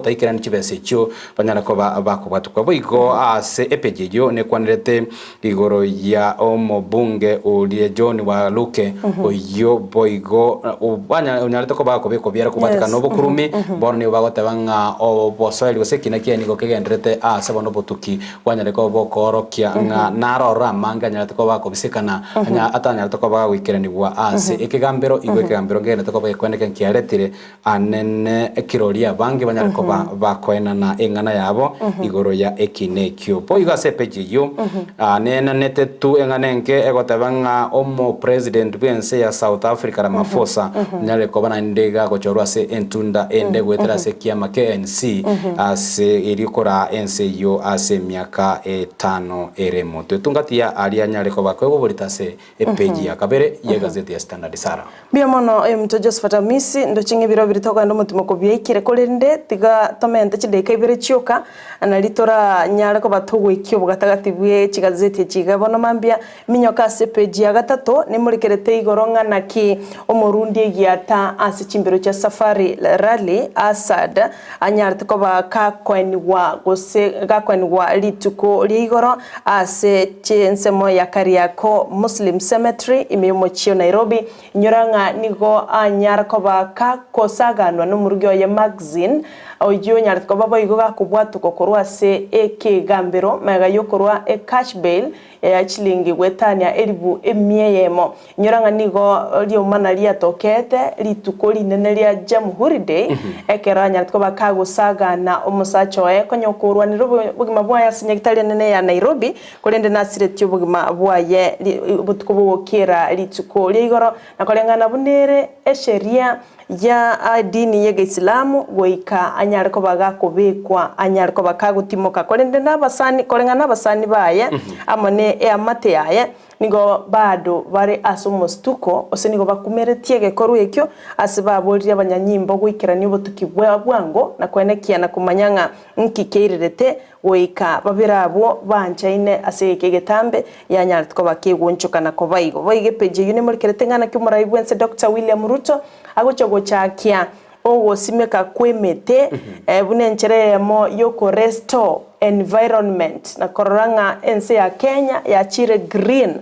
botaikera nchibese cyo banyara ko bakubatuka boigo ase epejeyo ne kwanirete igoro ya omobunge ulie John wa Luke oyo boigo banya unyarete ko bakobeko biara kubatika no bokurumi borne bagotebanga obosoeli gosekina kiani go kegendrete ase bono botuki banyare ko bokorokia nga narora manga nyarete ko bakobisekana anya atanyarete ko bagwikiranibwa ase ekegambero igwekegambero ngene to ko bekwendeke kiaretire anene ekiroria bange banyare ko bakoena na engana yabo igoro ya ekinekyo boigo ase pejiyo nena netetu enganenke egotebanga omo president bense ya South Africa Ramaphosa nyare ko bana ndega ko chorwa se entunda ende gwetera se kiama KNC ase irikora ense yo ase miaka 5 eremo tungatia alia nyare ko bakwe borita se epeji ya kabere ya gazeti ya Standard Sara bia mono mto Josephat Amisi ndo chingi biro biritoka ndo mutimo ko biekire kolende tiga tomente chideka ibere chioka analitora nyare ko batugwikyo bugatagati bwe chigazeti chiga bono mambia minyoka se peji ya gatatu ni mulikerete igoronga naki omorundi yata ase chimbiro cha safari rally asad anyarte ko bakakwenwa gose gakwenwa lituko ligoro ase chensemo ya Kariako Muslim Cemetery imimochio Nairobi nyoranga nigo anyar ko bakakosaganwa no murugyo ya magazine oyo nyarte ko babo igo gakubwatu kokorwa se ekegambero mega yokorwa e cash bail ya chilingi gwetania elibu emieyemo nyoranga nigo lyo mana lia tokete lituko linene lia Jamhuri Day ekeranya tko bakagusaga na omusacho ekonyokorwa ni bugima bwa yasinyagitali nene ya Nairobi kolende nasire tyo bugima bwa ye butuko bwokera lituko ligoro nakolengana bunere esheria ya dini ya Islamu goika anyare ko bagakobekwa anyare ko bakagutimoka kolende nabasani kolenga nabasani baye amone amate yaye nigo bado bare asomostuko ose nigo bakumeretie gekoru ekyo asibaborira abanyanyimbo gwikirani obutuki bwango na kwenekia na kumanyanga nkikeirerete goika babirabo banchaine ase kegetambe yanyare ko bakegwonchoka na kobaigo boige peje yune mulikerete ngana kyumuraibwense Dr. William Ruto agochogo chakia owo simeka kwemete bunenchere mo yoko resto environment na kororanga ense ya Kenya ya chire green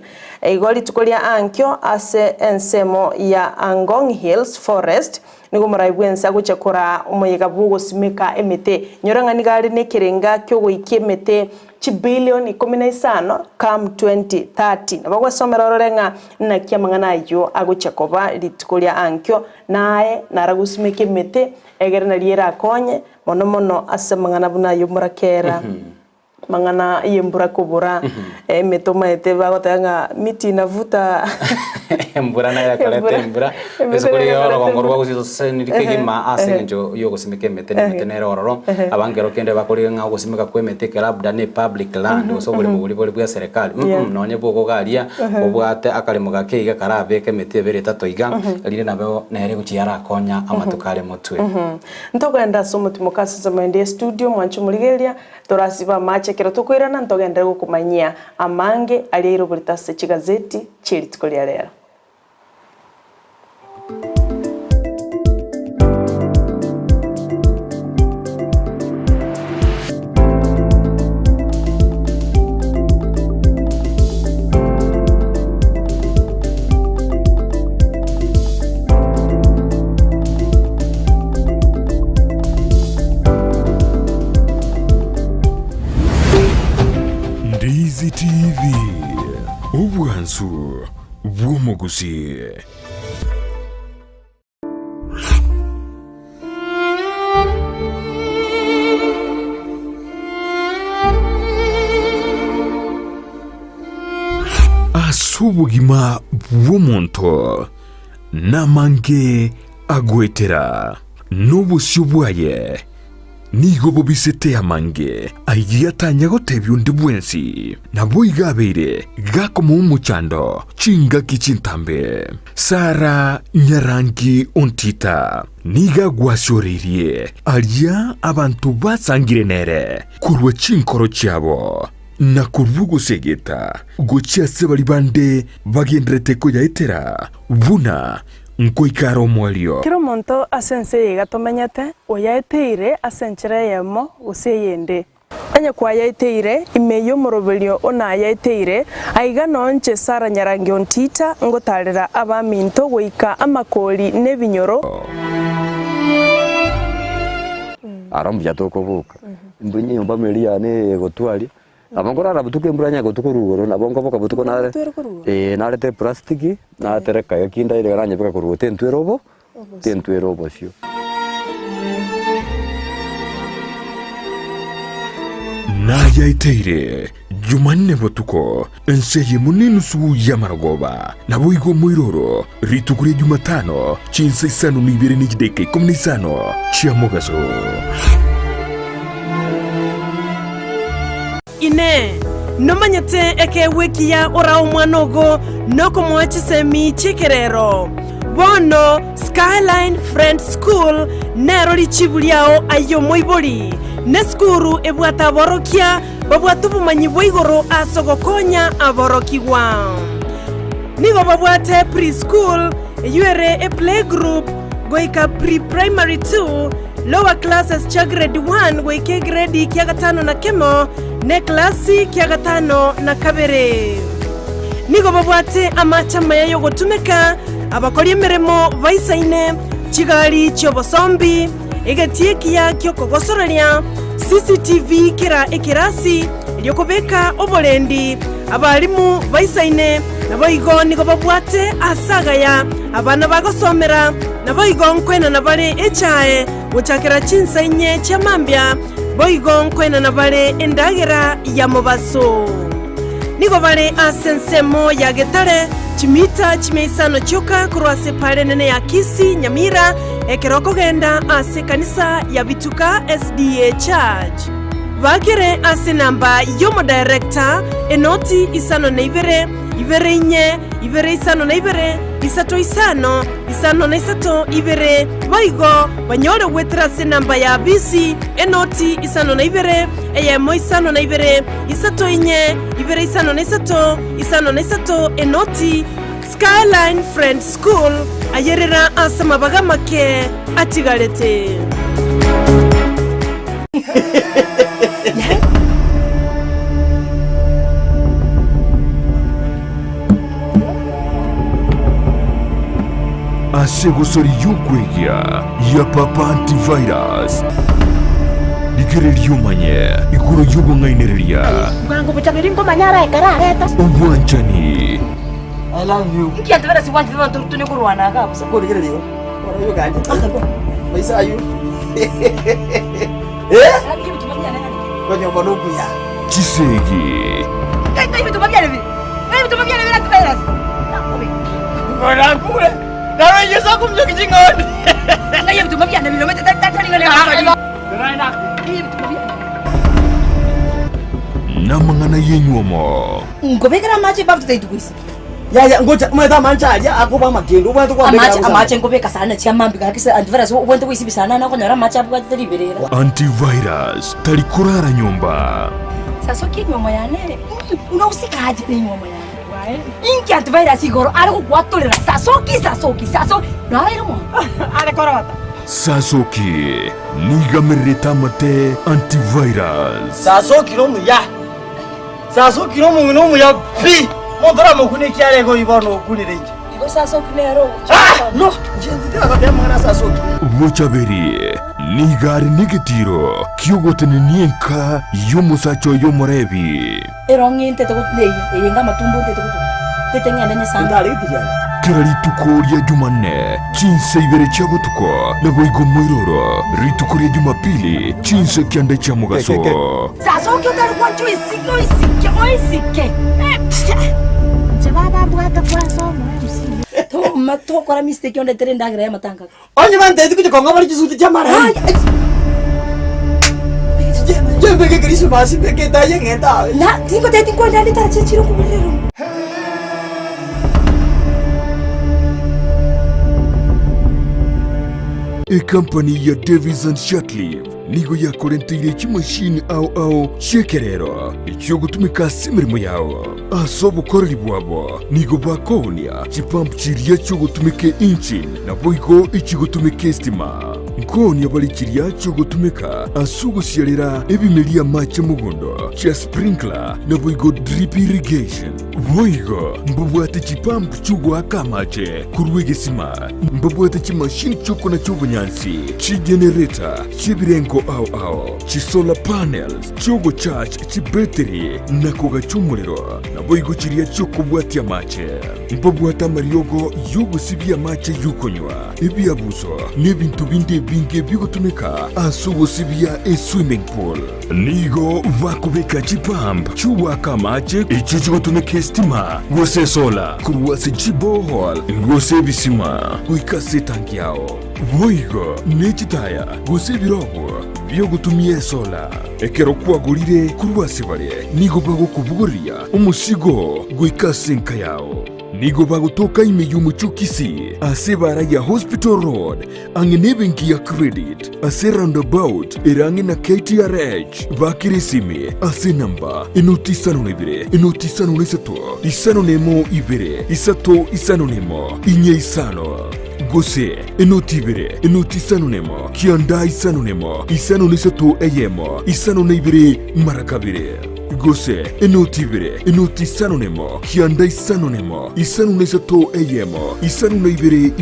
igoli tukolia ankyo ase ensemo ya Angong Hills Forest nigo muraibwensa guchakora umuyiga bugo simeka emete nyoranga nigari nekirenga kyo goikemete chibilioni 15 kam 2030 nabagwa somera rorenga na kiamangana yo aguchakoba litukolia ankyo nae naragusimeke mete egere na liera konye mono asemangana buna yo murakera mangana yembura kubura metoma ete bagotanga miti navuta embura na ya kalete embura esukuri yoro ngorwa gusito senirike ma asenjo yo gusimike mete netenero ororo abangero kende bakuri nga gusimika kwemete labda ne public land so buri muguri bwa serikali nonye bwo garia obwate akalimo gakeiga karabe kemete bere tatoiga rire nabo nere guchiara konya amatukale mutwe ntogenda somutimo kasi zamende studio mwanchu muligeria torasiba mache kero tukwirana ntogenda gukumanyia amange aliro bulitase chigazeti chiri tukolia lero Ndizi TV Ubwansu Gusii. Asubugima bw'omuntu namange agwetera n'obusyo bwaye nigo bobisete amange ayatanya gotebyo ndi bwensi nabo igabere gakoma umuchando chinga kichintambe Sara Nyarangi ontita niga gwashorerie alia abantu basangire nere kurwa chinkoro cyabo na kurvugo segeta gochia sebali bande bagendrete ko yaitera buna nkoikaro mwalio kiro monto asense yiga tumenyete oyaeteire asenchera yemo useyende anya kwa yaeteire imeyo moroberio ona yaeteire aiga nonche Sara Nyarangi ontita ngotarira abaminto goika amakoli nebinyoro arambu yatokobuka mbunye yomba melia ne gotwali abangora rabutuke mburanya gotuko rugoro nabongo boka butuko na narete plastiki na tereka yakinda ile garanya beka kurugo tentwerobo cio na yaiteire Jumanne botuko enseye munini su yamaragoba na boigo moiroro ritukuri Jumatano chinsa isano nibere nikideke komunisano chiamogaso ine nomanyete eke wikia ora omwanogo noko mwachisemi chikerero bono Skyline Friends School nero lichibuliao ayo moiboli ne skuru ebwata borokia babwatu bumanyi bwigoro asogokonya aborokiwa nigo babwate preschool yuere a playgroup goika pre-primary 2 lower classes cha grade 1 goike grade kia gatano na kemo ne klasi kia gatano na kabere nigo babwate amachama yayo gotumeka abakori emeremo baisaine chigali chobosombi egatiekia kyokogosoreria CCTV kira ekirasi lyokobeka obolendi abalimu baisaine naboigo nigo babwate asagaya abana bagosomera naboigo nkwena nabale echae gochakera chinsainye chamambya boigo nkwena nabale endagera ya mobaso nigo bale asensemo ya getare chimita chimeisano choka kurwase pale nene ya Kisii Nyamira ekeroko genda ase kanisa ya Bituka SDA Church bagere ase namba yomo director enoti isano na ibere inye ibere isano na ibere isato isano na isato ibere baigo banyore wetra ase namba ya BC enoti isano na ibere eyemo isano na ibere isato inye ibere isano na isato enoti Skyline Friends School ayerera asama bagamake atigarete asegosori yukwegia ya papa antivirus Nigererio manye ikuro yugo ngainereria Mwangu buchabiringo manyara ekarageta Obwanchani I love you. Nki atavera si wanti wantu tuni kurwana ka. Sakuri Nigererio. Ora yo ganje. Maisa ayu. Aki butumabia nani? Kwenye mbonuku ya. Kisegi Kai butumabia nani? Kai butumabia nani atavera? Ngora kule. Dawe yesa kumjo kijingoni. Kai butumabia nani lo mete tata ngale ha. Raina. Kai butumabia. namangana yenyuomo Ngobekera machi bafu tayitukwisi. Ya ngoja mweta manchaja akuba magendo ubwantu kwa Amache amache ngobeka sana chiamambi kakise antivirus ubwantu kwisi bisana na konyara machi abuka taliberera. antivirus talikurara nyumba Sasa kinyo moyane. Unausika haje ni nyoma yane. Wae. Inki antivirus igoro ari kukwatolera sasoki. Na ari mo. Ari korota. sasoki nigamereta mate antivirus Sasoki no muya. Sasoki no muya bi. Mondora mukune kyale go ibono kulireje. Igo sasoki nero. No, jendi tira kwa mwana sasoki. vochaberi nigari nigetiro kiogotene nienka yomusacho yomorebi Eronginte to leye, yenga matumbo te to. Tetengene ne sanga. Ndari tijana. keralitukoria jumanne chinse ibere chagotuko naboigo moiroro ritukoria jumapili chinse kiande cha mugaso Sasoki utari kwa chui isike. Chebaba bwata kwa somo msi. To mato kora mistake onde terenda gra ya matanga. Onye mante ndikuja konga bali chisuti chamara. Jembe ke kristo basi peke taye ngeta. Na tingo te tingo ndani ta chiro kubulero. e kampani ya Davis and Shatcliffe nigo yakorenteire chimashini ao chekerero icho gutumika simirimo yao aso bukoreri bwabo nigo bakonia chipampu chiria cyo gutumike engine na boigo ichi gutumike stima nkoni abali chiria cyo gutumika asugusialira ebimelia mache mugondo cha sprinkler na boigo drip irrigation boigo mbubwate chipampu chugwaka mache kurwegesima mbubwate chimashini choko na chobunyansi chi generator chibirengo ao chi solar panels chogo charge chi battery na koga chumuliro na boigo chiria choko bwatia mache mbubwata mariogo yugo sibia mache yukonywa ebiabuso nebintu binde binge bigutumika asugo sibia swimming pool nigo vakubeka chipamp chuwaka mache ichicho gutumika stima gose solar kuruwase chibohol gose bisima uikase tanki yao boigo nechitaya gose birogo byo gutumie solar ekero kwagurire kuruwase bare nigo bagukubuguria umusigo guikase nka yao nigo bagutoka imeyumu chukisi ase bara ya hospital road angenebengi ya credit ase roundabout irangi na KTRH bakiresime ase namba inoti isano nesato isano nemo ibere isato isano nemo inye isano gose inoti ibere inoti isano nemo kianda isano nemo isano nesato eyemo isano neibere marakabire gose enotibere enoti sanonemo kianda isanonemo isanunesato eyemo isanunebere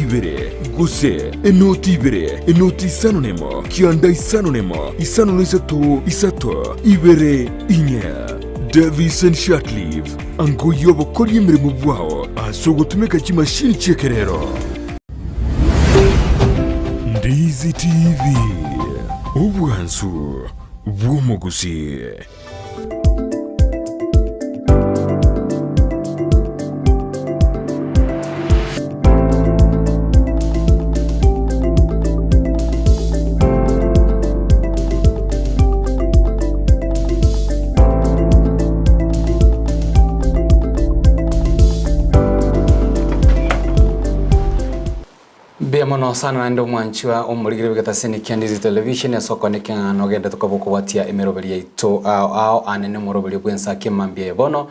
gose enotibere enoti sanonemo kianda isanonemo isanunesato isato ibere inye Davis and Shatleaf ango yobo kori imirimo bwao asogotumeka chimashini chekerero Ndizi TV ubwansu bw'umuguzi. Mono sana ndo mwanchwa omurigire bigataseni Ndizi television ya soko nekanga nogenda tukaboko watia emerobeli ito ao anene morobeli bwensa kemambia yebono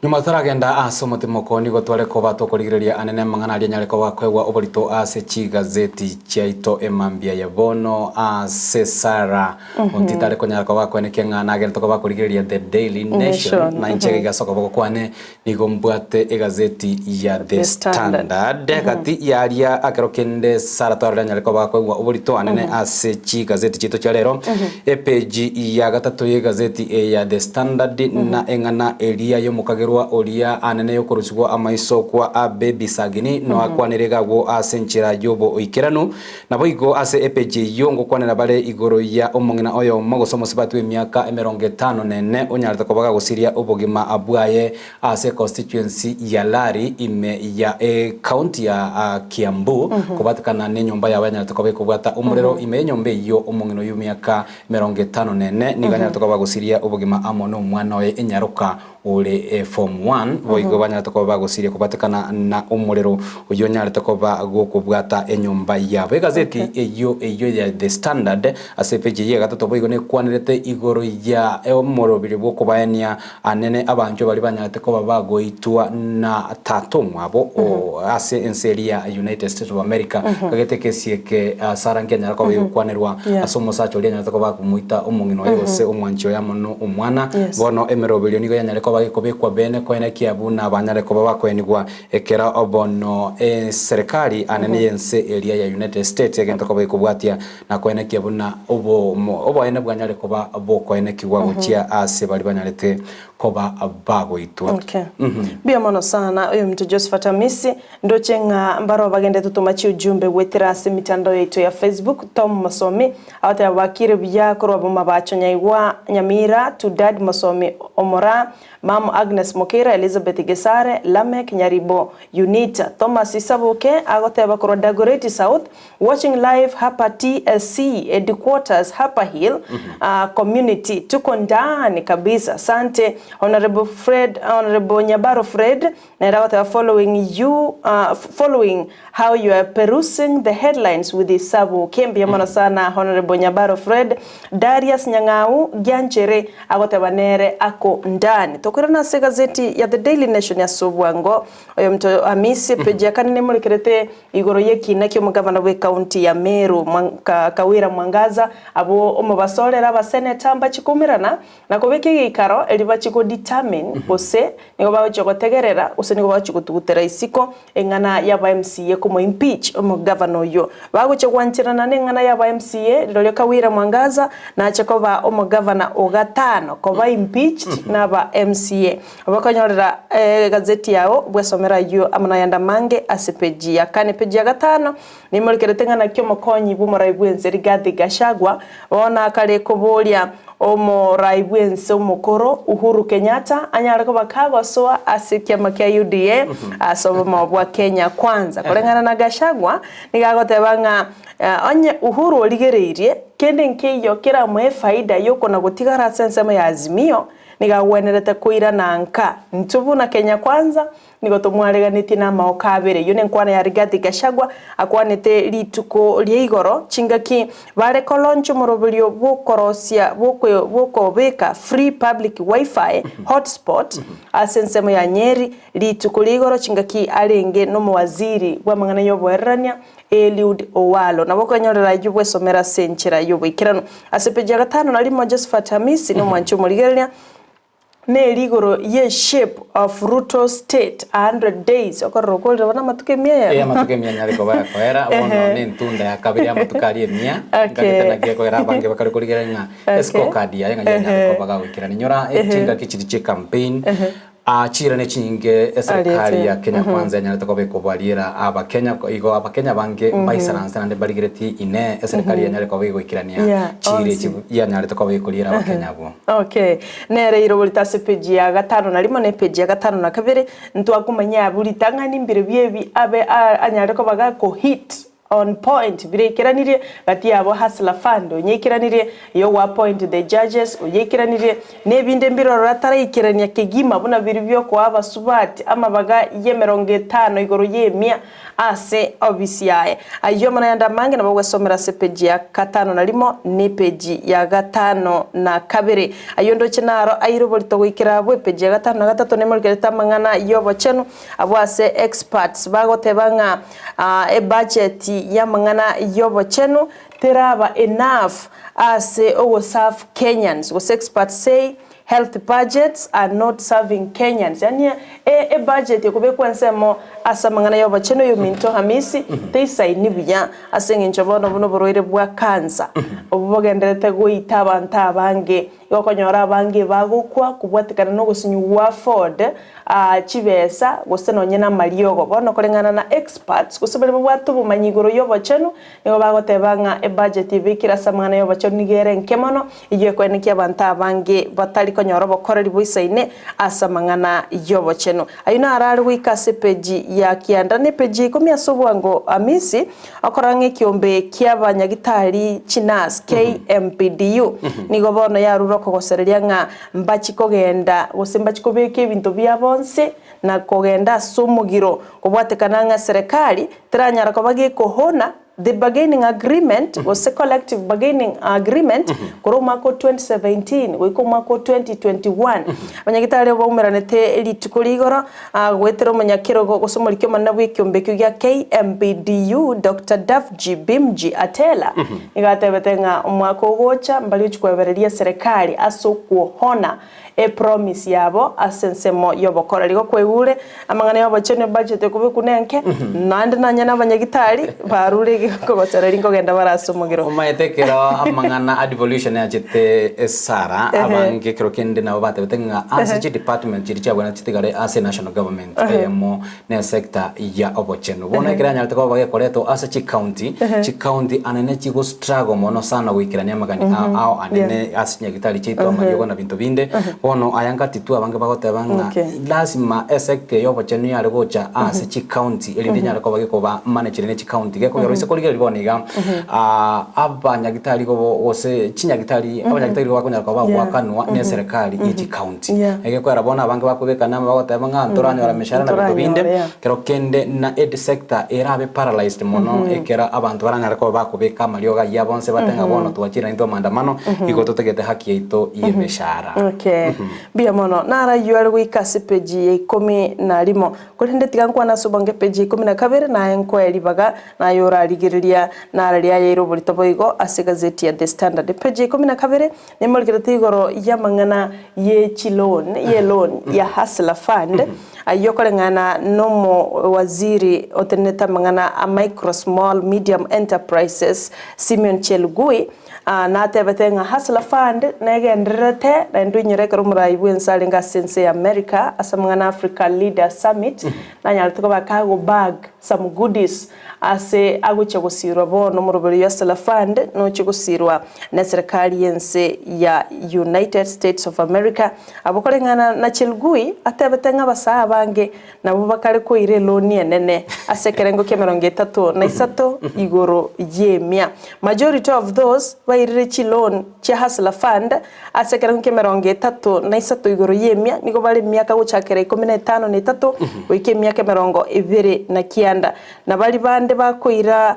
nyuma taragenda asomote mokoni gotware ko batokorigireria anene mangana ali nyale ko bakwegwa obolito ase chi gazeti chaito emambia yebono ase Sara ontitare ko nyale ko bakwenekanga nagenda tukabakorigireria the Daily Nation na inchege gasoko boko kwane nigombwate egazeti ya The Standard gati yaria akerokende Sara twarira nyaleko bakwegwa oburito anene ase chi gazeti chito cha lero page ya gatatu ye gazeti ya The Standard na engana elia yo mukagerwa olia anene yo kurusugwa amaiso kwa abebi sagini no akwanirega go ase nchira yobo oikeranu na boigo ase page yo ngokwanira bare igoro ya omongina oyo magosomo sibatu emyaka 54 onyaleta kobaga gusiria obogima abwaye ase constituency ya Lari ime ya county ya Kiambu kubatikana ne nyumba ya banyaleta kobe kubwata umurero ime nyombe yo omongino y'umyaka 54 niganya tokoba gusiria obogima amono mwana we enyaruka ule form 1 boigo banyaleta koba gusiria kubatikana na umurero uyo nyaleta koba gukubwata enyumba ya gazeti eyo ya The Standard ase page ye gatatu boigo ne kwanirete igoro ya omorobiri bwo kubayania anene abanjo bali banyaleta koba bagoitwa na tatomwa abo ase enseria United States of America kagete kesieke Sara Nkenya ko bikwanirwa asomo sacho lya nyata ko bakumuita omungino yose omwancho ya mono omwana bono emerobelio nigo yanyale ko bakobekwa bene ko ene kiabuna abanyale ko bakwenigwa ekera obono serikali anene yense area ya United States egento ko bakobwatia na ko ene kiabuna obo ene bwanyale ko boko ene kiwa guchia ase bali banyalete koba abago itwa bia mono sana uyo mtu Josephat Amisi ndo chenga mbaro bagende tutumachi ujumbe wetirase mitandao yetu ya Facebook Tom Masomi awata wakire bya korwa buma bacho nyaiwa Nyamira to dad Masomi omora Mam Agnes Mokera, Elizabeth Gesare, Lamek Nyaribo, Unita, Thomas Isabuke, agoteba kuro Dagoretti South, watching live hapa TSC headquarters hapa Hill community. Tuko ndani kabisa. Asante Honorable Nyabaro Fred, na agoteba following how you are perusing the headlines with Isabuke. Mbiyamana sana Honorable Nyabaro Fred. Darius Nyang'au Gyanchere agoteba nere ako ndani. Tokura na gazeti ya The Daily Nation ya Subwango oyo mto Hamisi page ya kanene murekerete igoro yekina kyo mugavana we county ya Meru Kawira Mwangaza abo omubasolera ba senator mbachikumirana na kubeke ikaro eli bachiko determine ose nigo bacho gotegerera ose nigo bacho gutugutera isiko engana ya ba MCA kumo impeach omugavana oyo baguche kwanchirana nengana ya ba MCA lilo Kawira Mwangaza na chakoba omugavana ogatano koba impeached na ba MCA abakonyorera gazeti yao bwesomera yo amana yanda mange asepeji ya kane peji ya gatano ni murekerete ngana kyo mokonyi bumuraibwenze Rigathi Gachagua ona kale kobolia omuraibwense omukoro Uhuru Kenyatta anyarako bakago soa asikia makia UDA asobo mabwa Kenya kwanza kolengana na Gachagua nigagotebanga onye Uhuru oligereirie kende nkeyo kira mwe faida yoko na gutigara sensema ya Azimio nigagwenerete kuira nanka ntubu na Kenya kwanza nigotomwareganiti na maokabere yone nkwana ya Rigathi Gachagua akwanete lituko lyeigoro chingaki bare koloncho morobilio bukorosia bukobeka free public wifi hotspot asensemo ya Nyeri lituko lyeigoro chingaki alenge no waziri wa mangana yoboerania Eliud Owalo nabokonyorera yubwe somera senchira yubwe kirano asepeja gatano nalimo Josephat Hamisi no mwancho murigeria ne ligoro ye shape of Ruto state 100 days okorokole bana matukemia matukemia nyari ko bara ko era ono ne ntunda ya kabiri amatukali mia ngakitana giye ko era bange bakari kurigeranya esco card ya nganya ko baga wikira nyora etinga kichiri campaign achira ne chinge serikali ya Kenya kwanza nyana to ko baliera aba Kenya bange maisaransa nande baligireti ine serikali ya nyale ko wikirania chire ya nyale to ko wikuliera aba Kenya bo okay nere iro bulitase page ya gatano na limo ne page ya gatano na kabere ntwakumanya bulitanga nimbire byebi abe anyale ko baga ko hit on point birekiranire gati yabo hasla fando nyekiranire yo wa point the judges uyekiranire nebinde mbiro ratara ikirania kegima buna biribyo kwa abasubati ama baga ye 50 igoro ye 100 ase obisiae ayo mana yanda mange nabwo somera sepeji ya katano na limo ni peji ya gatano na kabere ayo ndo chenaro ayiro bolito gwikira bwe peji ya gatano na gatatu nemolgereta mangana yobo chenu abo ase experts bagotebanga e budget ya mangana yobo chenu teraba enough as our serve Kenyans. Was experts say health budgets are not serving Kenyans. Yani e budget yokubekwa nsemo asa mangana yobo chenu yuminto Hamisi teisa inibiya asenga nchobono buno boroire bwa kansa obubogenderete goita abantu abange yokonyora abange bagukwa kubwatikana no gusinyuwa Ford chibesa guseno nyena mariogo bono kolengana na experts kusubira bwatu bumanyigoro yobo chenu nigo bagotebanga e budget ibikira samana yobo chenu nigere nkemono iye kweniki abantu abange batali konyora bokoreri buisaine asamangana yobo chenu ayina arari wikase page ya kianda ne page komya sobwango Hamisi akorange kiombe kyabanyagitari chinas KMPDU nigo bono yaruro kogosereria nga mbachikogenda gosimbachikobeke ibintu byabonse na kogenda sumugiro kubwatekana nga serikali teranyara kobage kohona the bargaining agreement was a collective bargaining agreement koro mwako 2017 wiko mwako 2021 abanyagitari bomumeranete litukuligoro gwetero munyakiro gosomorikyo manabwe kyombekyo ya KMPDU Dr. Davji Bimji Atela igatebetenga mwako gocha mbali chikwebereria serikali asokuhona e promise yabo asensemo yobokora ligo kwegure amangana yobo chene budget kubikunenke nande nanya nabanyagitari barure ko batarari ngo genda barasomogero umaetekero amangana devolution ya chite sara abange kero kende na bate betenga as department chiri chabona chitigare as national government mo ne sector ya obocheno bona ikiranya teko bage koreto as county anene chigo struggle mono sana wikirania magani ao anene as nyagitali chito amayogo na bintu binde bono ayanga titu abange bagote banga lazima sector yo obocheno ya gocha as county elinde nyara ko bage ko ba manage ne county ge ko yorose ko ligero boniga abanyagitali go wose chinyagitali abanyagitali go bakonya ko ba wakanwa ne serikali y'iki county ege ko arabona abange bakubeka nama bagote banga ntoranya barameshara na bintu binde kero kende na ed sector erabe paralyzed mono ekera abantu baranyara ko bakubeka malioga yabonse batenga bono twachira ndo mandamano iko totegete haki yaito yemeshara bia mono nara yuari gwikasi peji 10 kurinde tigankwa na sobange peji 12 na enko elibaga na yora ligiriria na raria yero bolito boigo ase gazeti ya The Standard peji 12 ne molgirete igoro yamangana ye chilon ye loan ya Hustler Fund ayokolengana nomo waziri oteneta mangana a micro small medium enterprises Simeon Chelugui na tebetenga Hustler Fund negenderete na ndunyereka rumurai bwensalenga sense America asamangana Africa Leader Summit na nyaltuko bakago bag some goodies ase aguche gusirwa bono murubiri ya Hustler Fund no chigusirwa na serikali yense ya United States of America abokolengana na Chelugui atebetenga basa bange nabo bakare ko ire loan yenene asekerengo ke 33 igoro yemia majority of those bairire chi loan cha Hustler Fund asekerengo ke 33 igoro yemia niko bale miaka guchakere 15 wike miaka 20 na kianda na bali bande bakoira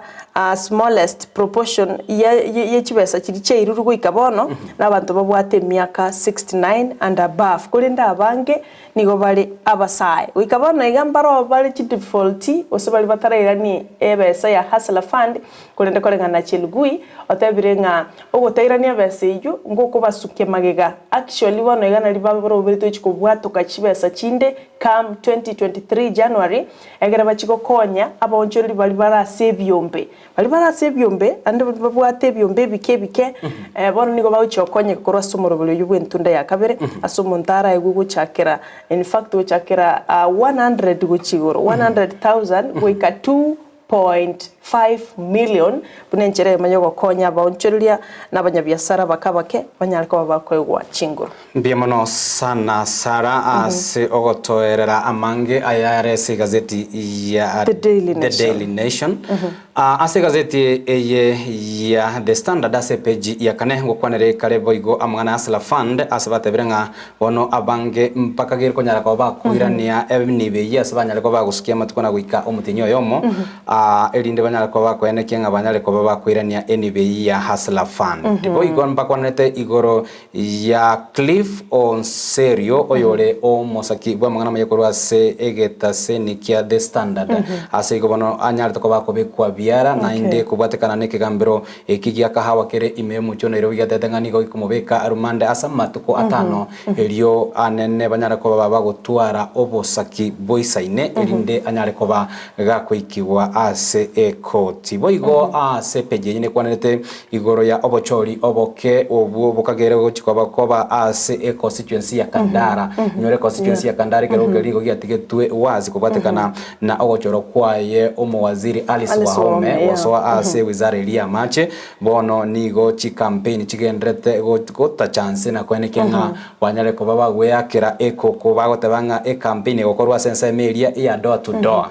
smallest proportion ye chibesa chiri che irurugo ikabono nabantu babwate miaka 69 and above kulinda abange nigo bali abasaye wikabono igambaro bali chi defaulti osubali bataraira ni ebesa ya Hustler Fund kulinda kolengana Chelugui otabirenga ogotairania besa iyo ngoko basuke magega actually bono igana libaboro birito chiko bwato kachibesa chinde kam 2023 January egera bachiko konya abonchori bali bara save yombe ande babwate byombe bike bono nigo bawuchokonye korwa somorobolo yubwentunda ya kabere asomontara egugu chakera in fact uchakera 100 guchigoro 100,000 wika 2.5 million bunenchere manyogo konya baoncheria n'abanyabiasara bakabake banyariko bakwegwa chinguru mbiamono sana Sara ase ogotoerera amange ayarese gazeti ya The Daily Nation ase gazeti ya The Standard ase page ya kane gukwanere kare boigo amangana Hustler Fund asabateberenga bono abange mpaka gir konyara ko bakwirania ebinibe ya sabanyara ko bagusikia matukona gwika omutinyo yomo elinde banyara ko bakwene kenga banyara ko bakwirania enibe ya Hustler Fund boigo mpaka nete igoro ya Cliff on serio oyole o mosaki bwa mangana mayekoro ase egeta senikia The Standard ase igobono anyara to ko bakobe kwa biara na inde kubatekana neke gambero ekigia kahawa kere ime mucho nero yatetanga nigo ikumubeka arumande asa matuko atano elio anene banyara ko baba gutwara obosaki boisaine elinde anyare ko ba gakwikiwa ase ekoti boigo ase peje nyine kwanete igoro ya obochori oboke obu bukagere gochikoba koba ase constituency ya Kandara nyore constituency ya Kandara kero geligo giatigetwe wazi kubatekana na ogochoro kwaye omowaziri Alice Wahome waswa ase wizara ilia mache bono nigo chi campaign chigendrete gota chance na kwene kenga banyare ko baba gweyakira eko ko bagotebanga campaign gokorwa sense media ya door to door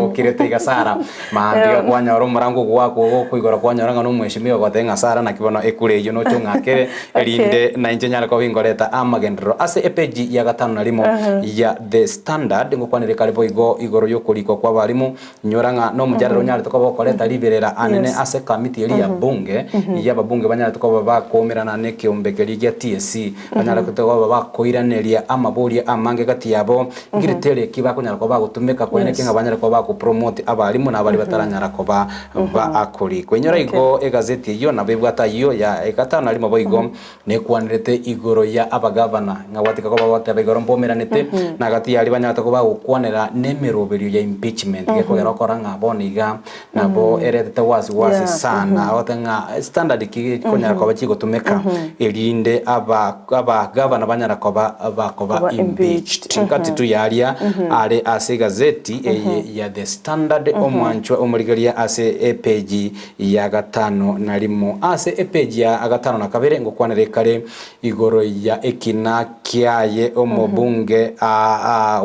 okirete igasara maambia kwanyoro murango gwako kuigora kwanyoranga no mweshimiwa gotenga sara na kibono ekure yo no chungakere elinde na injenyara ko bingoreta amagendro ase epeji ya gatano na limo ya The Standard ngokwanire kalibo igoro yokuliko kwa balimu nyoranga no mujarero nyare to bokoreta liberera anene ase committee ya bunge ya babunge banyara to bakomerana neke ombekeri ya TSC banyara to bakoiraneria amaboria amange gati yabo ngiritere kiba kunyara ko bagutumeka kwene kinga banyara ko baku promote abalimu na bari bataranyara koba ba akori kwenyora igo egazeti yo na bebwata yo ya ekatano ali maboigo ne kwanirete igoro ya abagavana ngwatika koba bata begoro mbomeranete na gati ali banyata koba gukwanira nemeroberio ya impeachment gekogera koranga boniga nabo erete wasi sana awatenga standard ki konyara koba chigotumeka elinde aba governor banyara koba impeached kati tu yaria ale ase gazeti ya the standard omwanchwa omurigaria ase page ya gatano narimo ase page ya gatano na kabere ngokwanere kare igoro ya ekina kiaye omobunge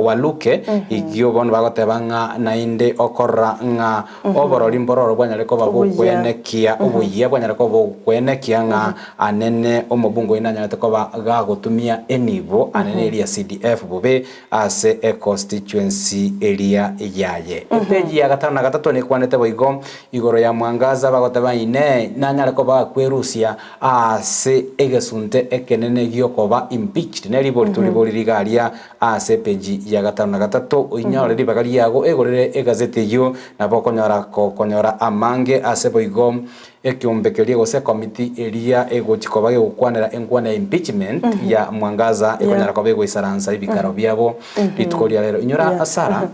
waluke igyo bono bagotebanga nainde okora nga oborori mbororo bwanyare ko babukwenekia obuye bwanyare ko bukwenekia nga anene omobungo inanyate ko gagotumia enibo anene area CDF bobe ase a constituency area yaye page ya gatano na gatatu ni kwanete boigo igoro ya mwangaza bagoteba ine nanyare ko bakwerusia ase egesunte ekenene gyokoba impeached neri tuli rigaria ase page ya gatano na gatatu inyore ribagari yago egorere egazeti yo nabo konyora amange ase boigo ekiombekeria gose committee area egochikoba gukwanira enkwana impeachment ya mwangaza ekonyara kobe goisaransa ibikaro byabo litukoria lero inyora asara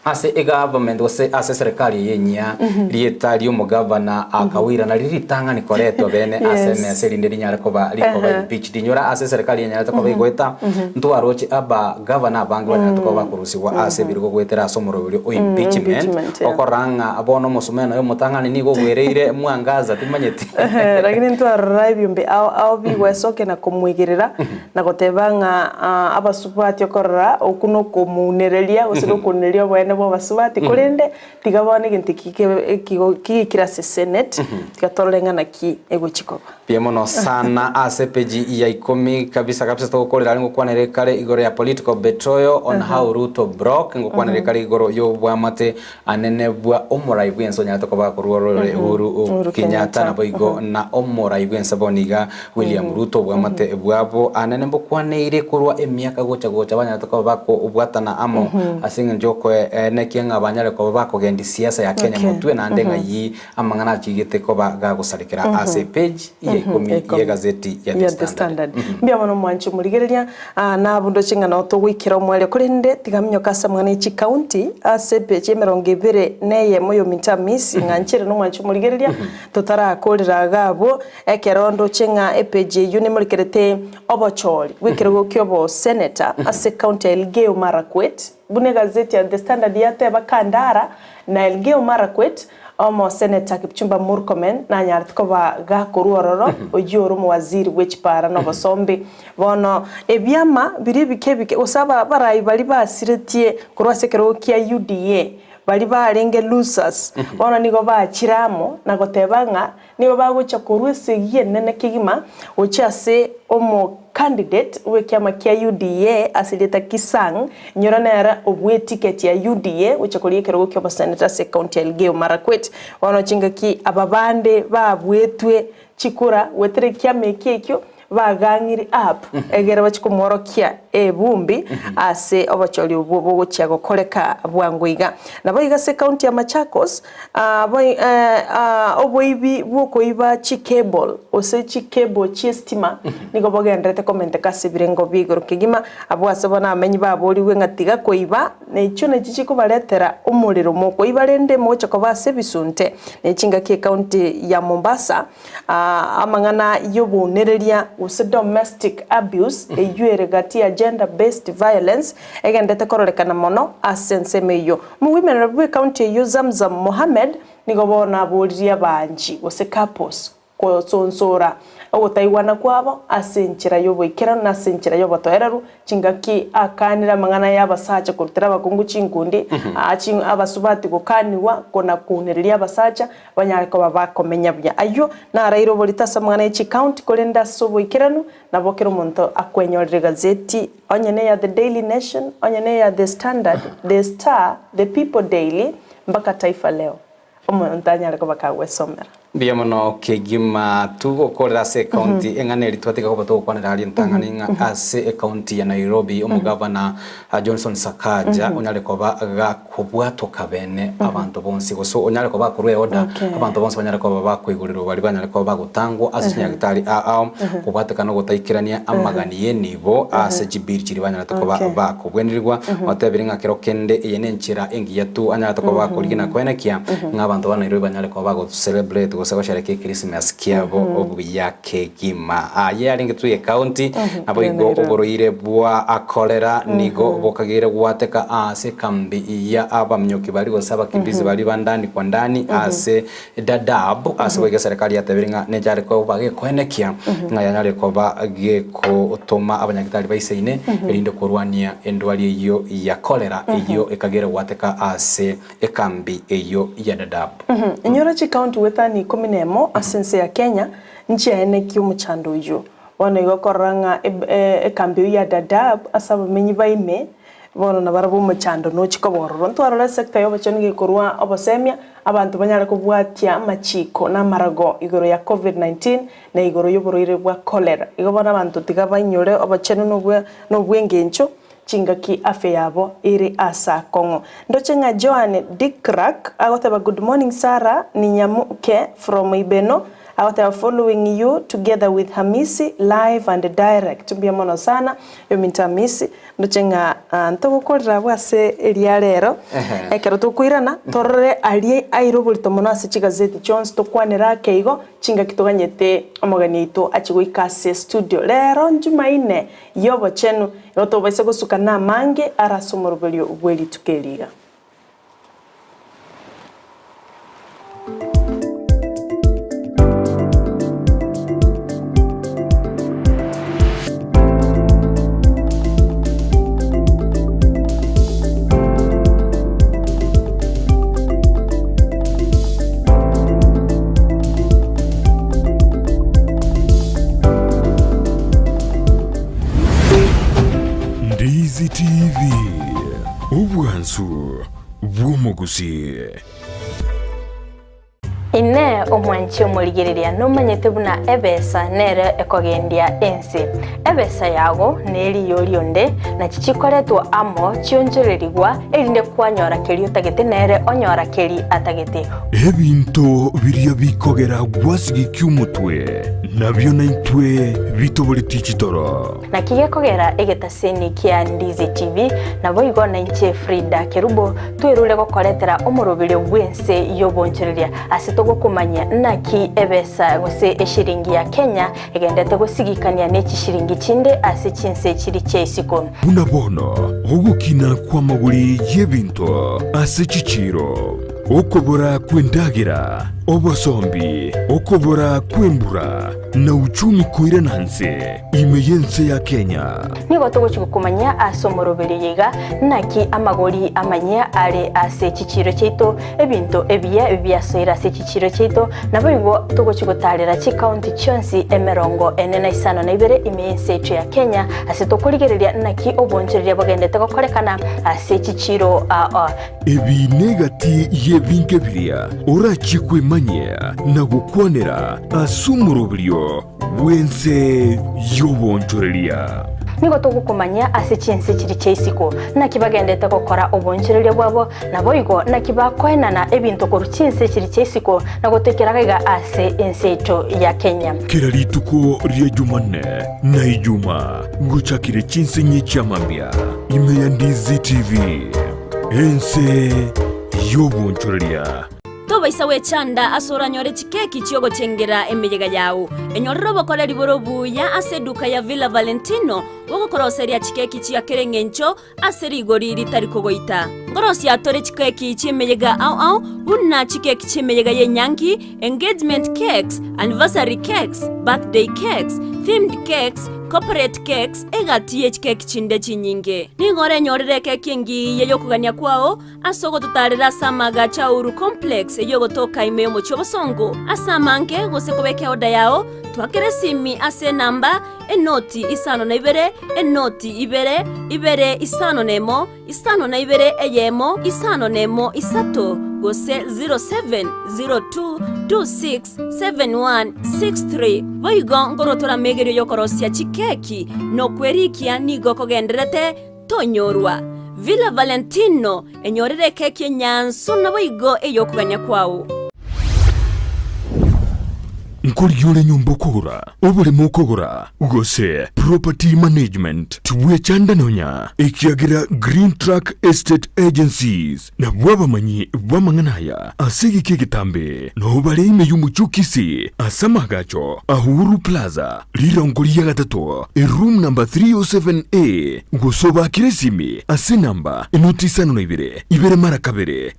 ase government ose ase serikali yenya lietali umugavana akawira na liritanga ni koreto bene ase meserinde linyara koba impeached inyora ase serikali yenya takoba igweta ntwaroche aba governor bangi banya takoba kurusiwa ase birugo gwetera somorobiri o impeachment okoranga abono musumeno yo mutangani nigo gwereire mwangaza timanyeti lakini ntwarora byombe au biwesoke na kumwigirira na gotebanga abasubati okorora okuno komunerelia osiko kunerelia nebo basubati kurende tigabone ginti kikira se senate tigatorlenga na ki egochikoba piemono sana ase page ya 10 kabisa tokorera ngokwanere kare igoro ya political betrayal on how Ruto broke ngokwanere kare igoro yo bwamate anene bwa omorai bwenso nyata koba kurorore Uhuru Kenyatta na boigo na omorai bwensa boniga William Ruto bwamate bwabo anene mbokwaneire kurwa emiaka gocha banyata koba ko ubwatana amo asinga njoko nekianga abanyare ko bakogendi siasa ya Kenya mutwe na ndenga yi amangana chigite ko bagusarikira ase page ye gazeti ya The Standard mbya mono mwanchu murigereria na bundo chingana otogwikira omwele kurinde tigaminyo kasa mwana ichi county ase page 20 neye moyo mitamisi nganchire no mwanchu murigereria totara akorira gabo ekerondo chinga page yuni murikerete obochori gwikirego kyobo senator ase county Elgeyo Marakwet bune gazeti ya The Standard yate bakandara na Elgeyo Marakwet omo senator Kipchumba Murkomen na nyartko ba gakoruororo ojoro mu waziri wechpara no basombe bono ebyama biri bikebike osaba barayi bali basiretie kurwasekero kia UDA bali barenge losers bono nigo bachiramo na gotebanga nigo bagocha kurwesigie nene kigima ochase omo candidate we kiama kia UDA asileta kisang nyoranera obwe ticket ya UDA uchakolie kero kyo senator se county Elgeyo Marakwet wano chinga ki ababande babwetwe chikura wetere kiame kekyo bagangiri up egera bachikumorokia ebumbi ase obacholi obubo chiago koleka bwangwiga nabo igase county ya Machakos oboibi bukoiba chikable ose chikable chiestima nigo bogendrete comment kasibirengo bigoro kigima abwasabona amenyi baboliwe ngatiga koiba necho nechichiko baletera umuriro moko ibarende mocho ko base bisunte nechinga ki county ya Mombasa amangana yobunereria use domestic abuse eyuere gatia gender based violence egendete kororekana mono asensemeyo mu women rabwe county yo Zamzam Mohammed nigobona boliria banji use couples ko sonsora otaiwana kwabo asenchira yoboikera na senchira yobotoeraru chingaki akanira mangana yabasacha kurutira bakungu chingundi abasubati gukaniwa kona kunereria abasacha banyareko babakomenya bya ayo na rairo bolitasa mangana ichi county kolenda soboikeranu na bokero monto akwenyorere gazeti onyene ya The Daily Nation onyene ya The Standard The Star The People Daily mpaka Taifa Leo omo ntanyareko bakagwe somera Biamono kegima tugo korera se county engane litwatika ko bato kwana rali ntangani ase county ya Nairobi omugavana Johnson Sakaja onyale ko ba kubwato kabene abantu bonsi so onyale ko ba kurwe oda abantu bonsi banyale ko ba kwiguriro bali banyale ko ba gutango ase nyagitari kubwata kano gutaikirania amagani yenibo ase jibirjiri banyale to ko ba kubwenirwa watebiringa kero kende yene nchira engiya tu anyale to ko ba kurigina kwenekia ngabantu ba Nairobi banyale ko ba go celebrate go shareke Christmas kiabo obu yake gima yaringe tu county abo igo oboroire bwa akolera nigo bokagire gwateka ase kambi ya abamnyoki bali gosaba kimbizi bali bandani kwa ndani ase dadab ase wege serikali ya tabiringa nejare ko bage kwenekia ngayanyare ko bage ko toma abanyagitari baiseine erinde korwania endwali iyo ya kolera iyo ekagire gwateka ase ekambi iyo ya dadab Nyora chi county wetani kominemo asense ya Kenya nchi ene kiumuchando uju wana igokoranga ekambi ya dadab asaba menyi baime bono na barabu muchando no chikobororo ntwarora sector yo bachenige korwa obosemia abantu banyara kubwatia machiko na marago igoro ya COVID-19 na igoro y'uburoire bwa cholera igobona abantu tigabanyore obacheno no bwengencho chingaki afe yabo iri asa kongo ndochenga Joan Dikrak agotaba good morning Sarah Ninyamuke from Ibeno agotaba following you together with Hamisi live and direct biamono sana yo mintamisi ndochenga ntogukorera bwase eria rero ekero tukwirana torore ali airobulito mono ase chigazeti Jones tokwanera keigo chinga kitoganyete omogani ito achigwikase studio rero njumaine yobo chenu yoto baise gusukana mange arasomorobelio ubweli tukeliga Ndizi TV Ubwansu Bw'Omugusii Ine omwanchi omurigereria nomanyete buna ebesa nere ekogendia ensi ebesa yago neri yorionde na chichikoretwa amo chionjorerigwa erinde kwanyora keri utagete nere onyora keri atagete ebinto biria bikogera gwasigi kyumutwe nabyo naitwe bitobole tichitoro na kigekogera egetaseni kia Ndizi TV nabo igona inche Frida Kerubo twerule gokoretera omurobire bwense yobonchereria asito kumanya naki ebesa gose eshiringi ya Kenya egendete gusigikania neki shiringi chinde ase chinse chiri chesiko bunabono ogukina kwa maguri yebinto ase chichiro okobora kwendagira obosombi okobora kwembura na uchumi koirananse imeyense ya Kenya nigo tugukumanya asomorobere yiga naki amagori amanya ale ase chichiro cheito ebinto ebya soira ase chichiro cheito nabo igo tugukutarira chi county chonsi emerongo enena isano na ibere imeyense echo ya Kenya ase tokurigereria naki obonchereria bagendete gokorekana ase chichiro ebi negati yebinke biria orachikwe manya na gukwanera asumurubrio wense yobonchoreria nigo tugukumanya ase chinse chiri cheisiko nakibagendete gukora obonchereria bwabo nabo igo nakibakwenana ebinto koru chinse chiri cheisiko nagotekeragaiga ase ensecho ya Kenya kirarituko ria Jumanne na Ijuma guchakire chinse nyichamambia ime ya Ndizi TV ense yobonchoreria Toba isawe chanda asora nyore chikeki chiogo chengera emeyega yao. Enyorero bokole liborobu ya aseduka ya Villa Valentino. Woko koroseria chikeki chia kerengencho aseri gori litariko goita. Ngorosi atore chikeki chimeyega au unna chikeki chimeyega ye nyangi, engagement cakes, anniversary cakes, birthday cakes, themed cakes, corporate cakes egatiye chikeki chinde chinyinge. Ningore nyorere keki ngi yeyokugania kwao asogo tutarira samaga chauru complex yogotoka imeyo mochobosongo asamange gose kobeke oda yao twakere simi ase namba enoti isano na ibere enoti ibere isano nemo isano na ibere eyemo isano nemo isato gose 0702267163 boigo ngorotora megerio yokorosia chikeki no kwerikia nigo kogenderete tonyorwa Villa Valentino enyorere keki nyanso na boigo eyokuganya kwao Nkuriole nyumba kugura obule mukugura ugose property management tuwe chanda nonya ekiagira Green Track Estate Agencies na wabamanyi wamanganaya asigi kigitambe no bale ime yumuchukisi asamagacho Ahuru Plaza lirongolia gatatu room number 307A ugosoba kiresimi ase namba inoti isano na ibere mara kabere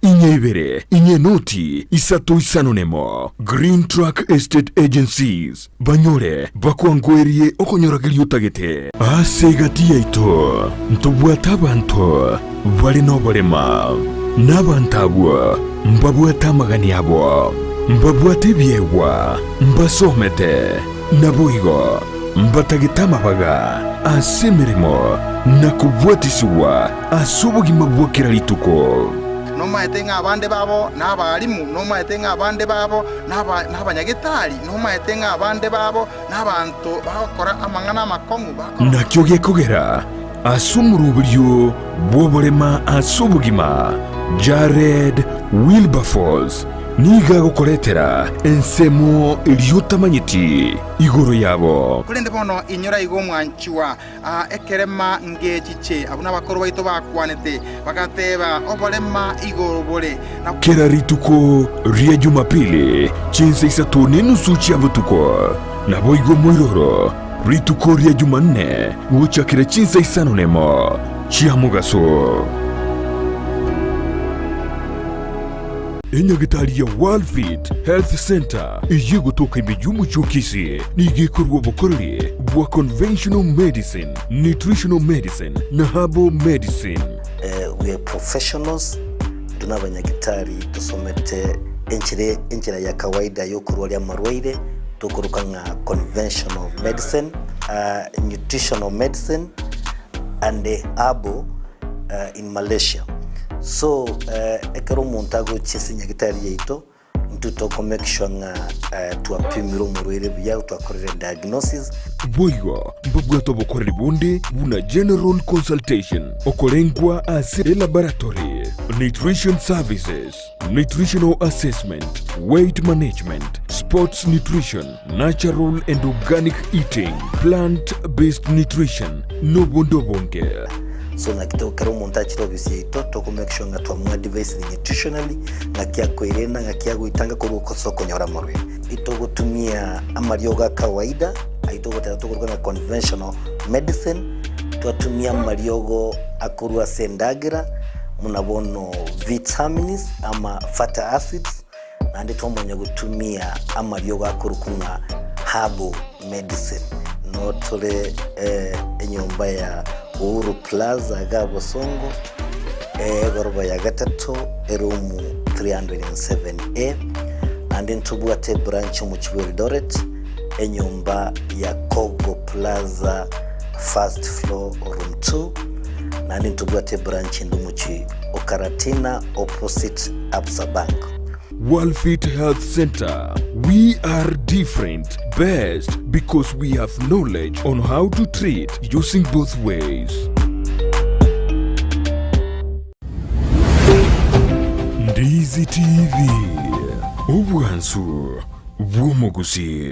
inye noti isato isano nemo Green Track Estate Agencies banyore bakwangwerie okonyoragirio tagete asegati yaito ntubwata abantu bali no balema nabantabwa mbabwata magani yabo mbabwate byewa mbasomete nabuigo mbatagitama baga asemirimo nakubwatisiwa asubugima bwokera lituko nomaetenga abande babo n'abalimu nomaetenga abande babo n'abanyagitari nomaetenga abande babo n'abantu bakora amangana makongu nakyo gekogera asumurubiryo bwobolema asubugima Jared Wilberforce niga gukoretera ensemo ilyotamanyiti igoro yabo kulende bono inyora igo mwanchiwa ekerema ngechiche abuna bakoro baito bakwanete bakateba obolema igoro bole kera rituko ria Jumapili chinse isatu nenusu chia butuko nabo igo mwiroro rituko ria Jumanne uchakira chinse isano nemo chia mugaso Enyagitari ya Worldfit Health Center iye gutoka imijumbu chokisi nigikorwa bukorere bwa conventional medicine, nutritional medicine na herbal medicine. We are professionals, tunabanyagitari tusomete enchira ya kawaida yo kurwalia marwaire tukuruka nga conventional medicine, nutritional medicine and herbal in Malaysia. So ekero montago chese nyagitari yeito ntutoko make sure nga tuapimiro murwere bya twakorera diagnosis boigo mbabwato bokorera bonde buna general consultation okolengwa as laboratory nutrition services nutritional assessment weight management sports nutrition natural and organic eating plant based nutrition no bondo bonge. So nakito kero montachiro bisito to make sure nga twamwa device nutritionally ngakia kwerena ngakia guitanga ko soko nyora morwe ito gutumia amarioga kawaida aito gutera tukuruka conventional medicine twatumia amariogo akurwa sendagira munabono vitamins ama fatty acids nande twamonya gutumia amariogo akurukunga herbal medicine no tole enyomba ya Uhuru Plaza Gabo Songo goroba ya gatatu room 307A and then tubwate branch mu Eldoret enyumba ya Kogo Plaza first floor room 2 and then tubwate branch ndumuchi Okaratina opposite Absa Bank. Worldfit Health Center. We are different, best because we have knowledge on how to treat using both ways. Ndizi TV. Ubwansu bw'omugusi.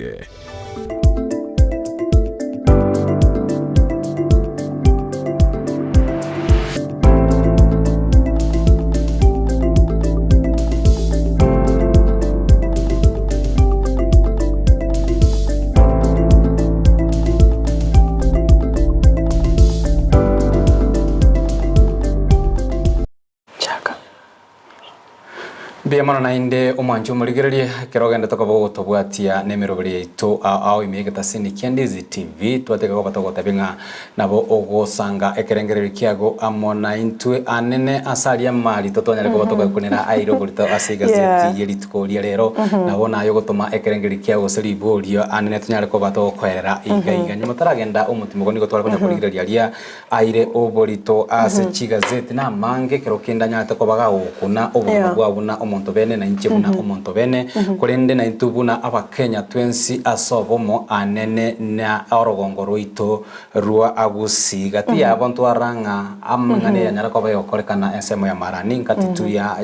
Mbia mana nainde omanchu murigererie kerogenda tokobo gotobwatia nemerobere to ao imegeta sini Ndizi TV twateka ko batoko tabinga nabo ogosanga ekerengereri kiago amona intwe anene asalia mali totonyale ko batoko kunera airo burito asiga zeti yelitkoria rero nabona ayo gotoma ekerengeri kiago seriborio anene tunyale ko batoko kwerera iga nyotaragenda omutimo goni gotwala konya kurigereria ria aire oborito ase chigazeti na mange kerokenda nyate ko baga okuna obona bwabuna omonto bene na inchebuna omonto bene kurende na intubuna abakenya twensi asobomo anene na orogongo roito rua Gusii gati abantu aranga amangane yanyara ko bayo korekana ensemo ya marani katitu ya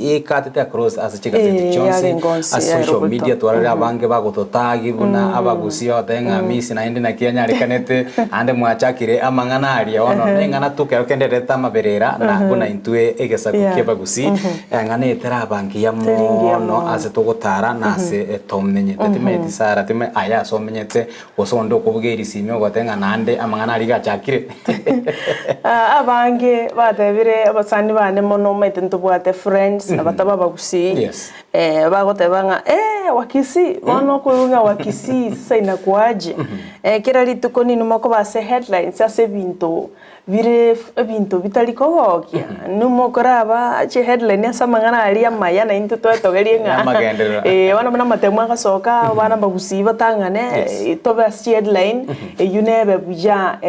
ikatete across as chigazeti chonse as social media twarare abange bagototagi buna Gusii otenga misi na indi na Kenya rikanete ande mwachakire amangana aria ono ngana tukerokende reta maberera na buna intue egesa kukeba Gusii ngane tera banki ya mono ase togotara na ase tomenye tetime sara time aya so menyete osondo kubugeri simyo gotenga nande amangana ari gachakire abange batebire abasani bane mono metento bwate friends abataba Gusii bagotebanga wa Kisii mono kulunga wa Kisii sasa inakuaje kira rituko nini mako base headlines ase binto vire binto bitalikogokia numo koraba ache headline asa mangana ali amaya na into twetogerie nga wana bana matemwa gasoka bana Gusii batangane toba headline yunebe buja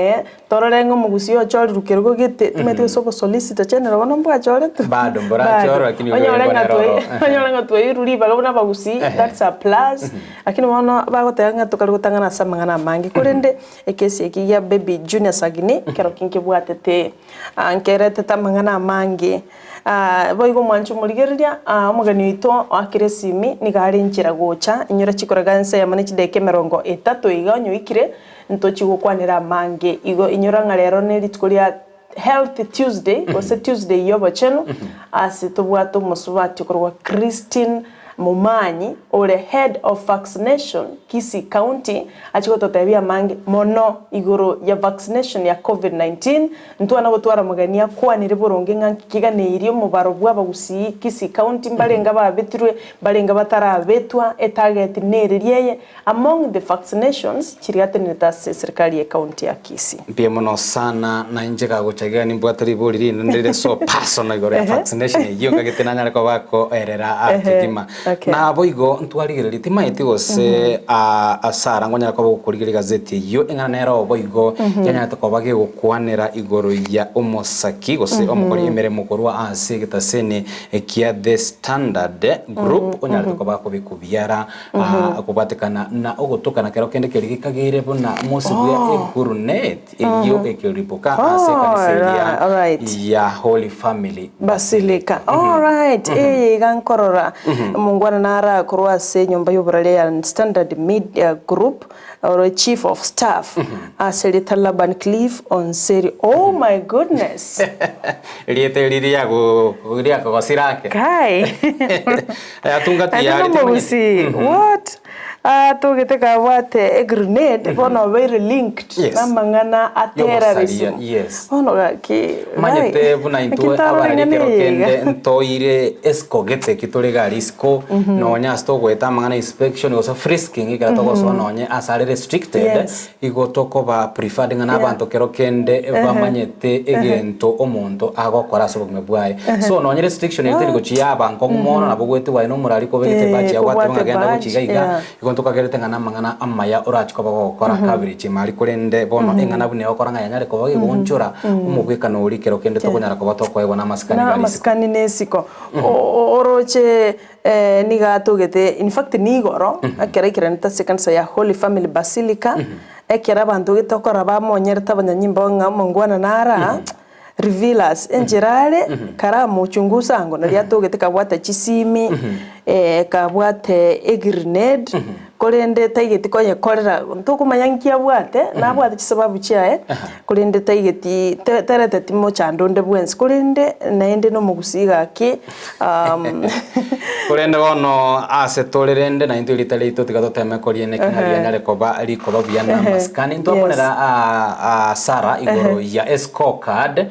tororengo Gusii ochori rukerugo gite tumete sobo solicitor general wana mbwa chore tu bado mbora choro lakini onyolenga tu iruri bagabona Gusii that's a plus lakini wana bagotanga tukarugutangana asa mangana mangi kurende ekesi ekiya baby junior sagini kero kinke bwatete ankerete tamangana mangi boigo mwanchu murigereria omugani wito akiresimi nigari nchira gocha inyura chikoraganse ya manichi deke 30 iga nyoikire ntochi gukwanira mangi igo inyura ngarero neritukuria Health Tuesday ose Tuesday yobo cheno asitobwato musubati korwa Christine Momanyi ore head of vaccination Kisii County achigototebia mangi mono iguru ya vaccination ya COVID-19 ntwana gotwara mugania kwanire boronge nkiganeirio mubaro bwa Gusii Kisii County mbarenga babetirwe barenga batarabetwa etarget nereriye among the vaccinations chirigateneta serikali ya county ya Kisii pia mono sana na injeka gochaga ni mbwatari boliri ndire so personal iguru ya vaccination iyo ngagetenanya ko bako erera atigima na boigo ntwarigereri timaiti gose asara ngonya ko gukurigeri gazeti yo engana nero boigo yanya to bage gukwanira igoro ya omosaki gose omukori emere mukorwa ase gitasene kia the standard group onya to bako bikubiara akubatekana na ogotokana kero kende kerigikagire bona mosibya egurunet iyo ekeripoka ase kanseria ya Holy Family Basilica all right gankorora mungwana nara kurwa se nyumba yoburale ya Standard Media Group or chief of staff aseli Talaban Cliff on seri oh my goodness liete liria go liria ko sirake kai atungati ya Gusii what tugiteka wate a grenade bono very linked na mangana a terrorism bono ki manyete buna into abari kerokende ntoire escogete kitorega risco nonya sto gweta mangana inspection oso frisking igatogo so nonye asare restricted igotoko ba preferred ngana abantu kerokende bamanyete egento omonto agokora so bwaye so nonye restriction yete gochiya abanko mumono nabo gwete wa no murari ko begete bachi agwate ngagenda guchiga iga tukagerete ngana mangana amaya urachiko bagokora coverage mari kurende bono engana bune okora nganyare ko bage bonchora umugwekano uri kero kende tokonyara ko batokwe na maskani bari maskani nesiko oroche niga tugete in fact nigoro akera ikirenta second ya Holy Family Basilica ekera bantu gitokora bamonyerta banyanyimbo ngamongwana nara revealers enjerale karamu chungusa ngo nari atugete kabwata chisimi kabwate egrenade kurinde taigeti konye korera ntukumanya nkia bwate na bwate sababu chiae kurinde taigeti terete timo chando nde bwens kurinde naende no mugusiga ki kurinde bono ase tolerende na into litale ito tigatoteme koriene kingaria nyale koba biana maskani ntomonera Sara igoro ya scorecard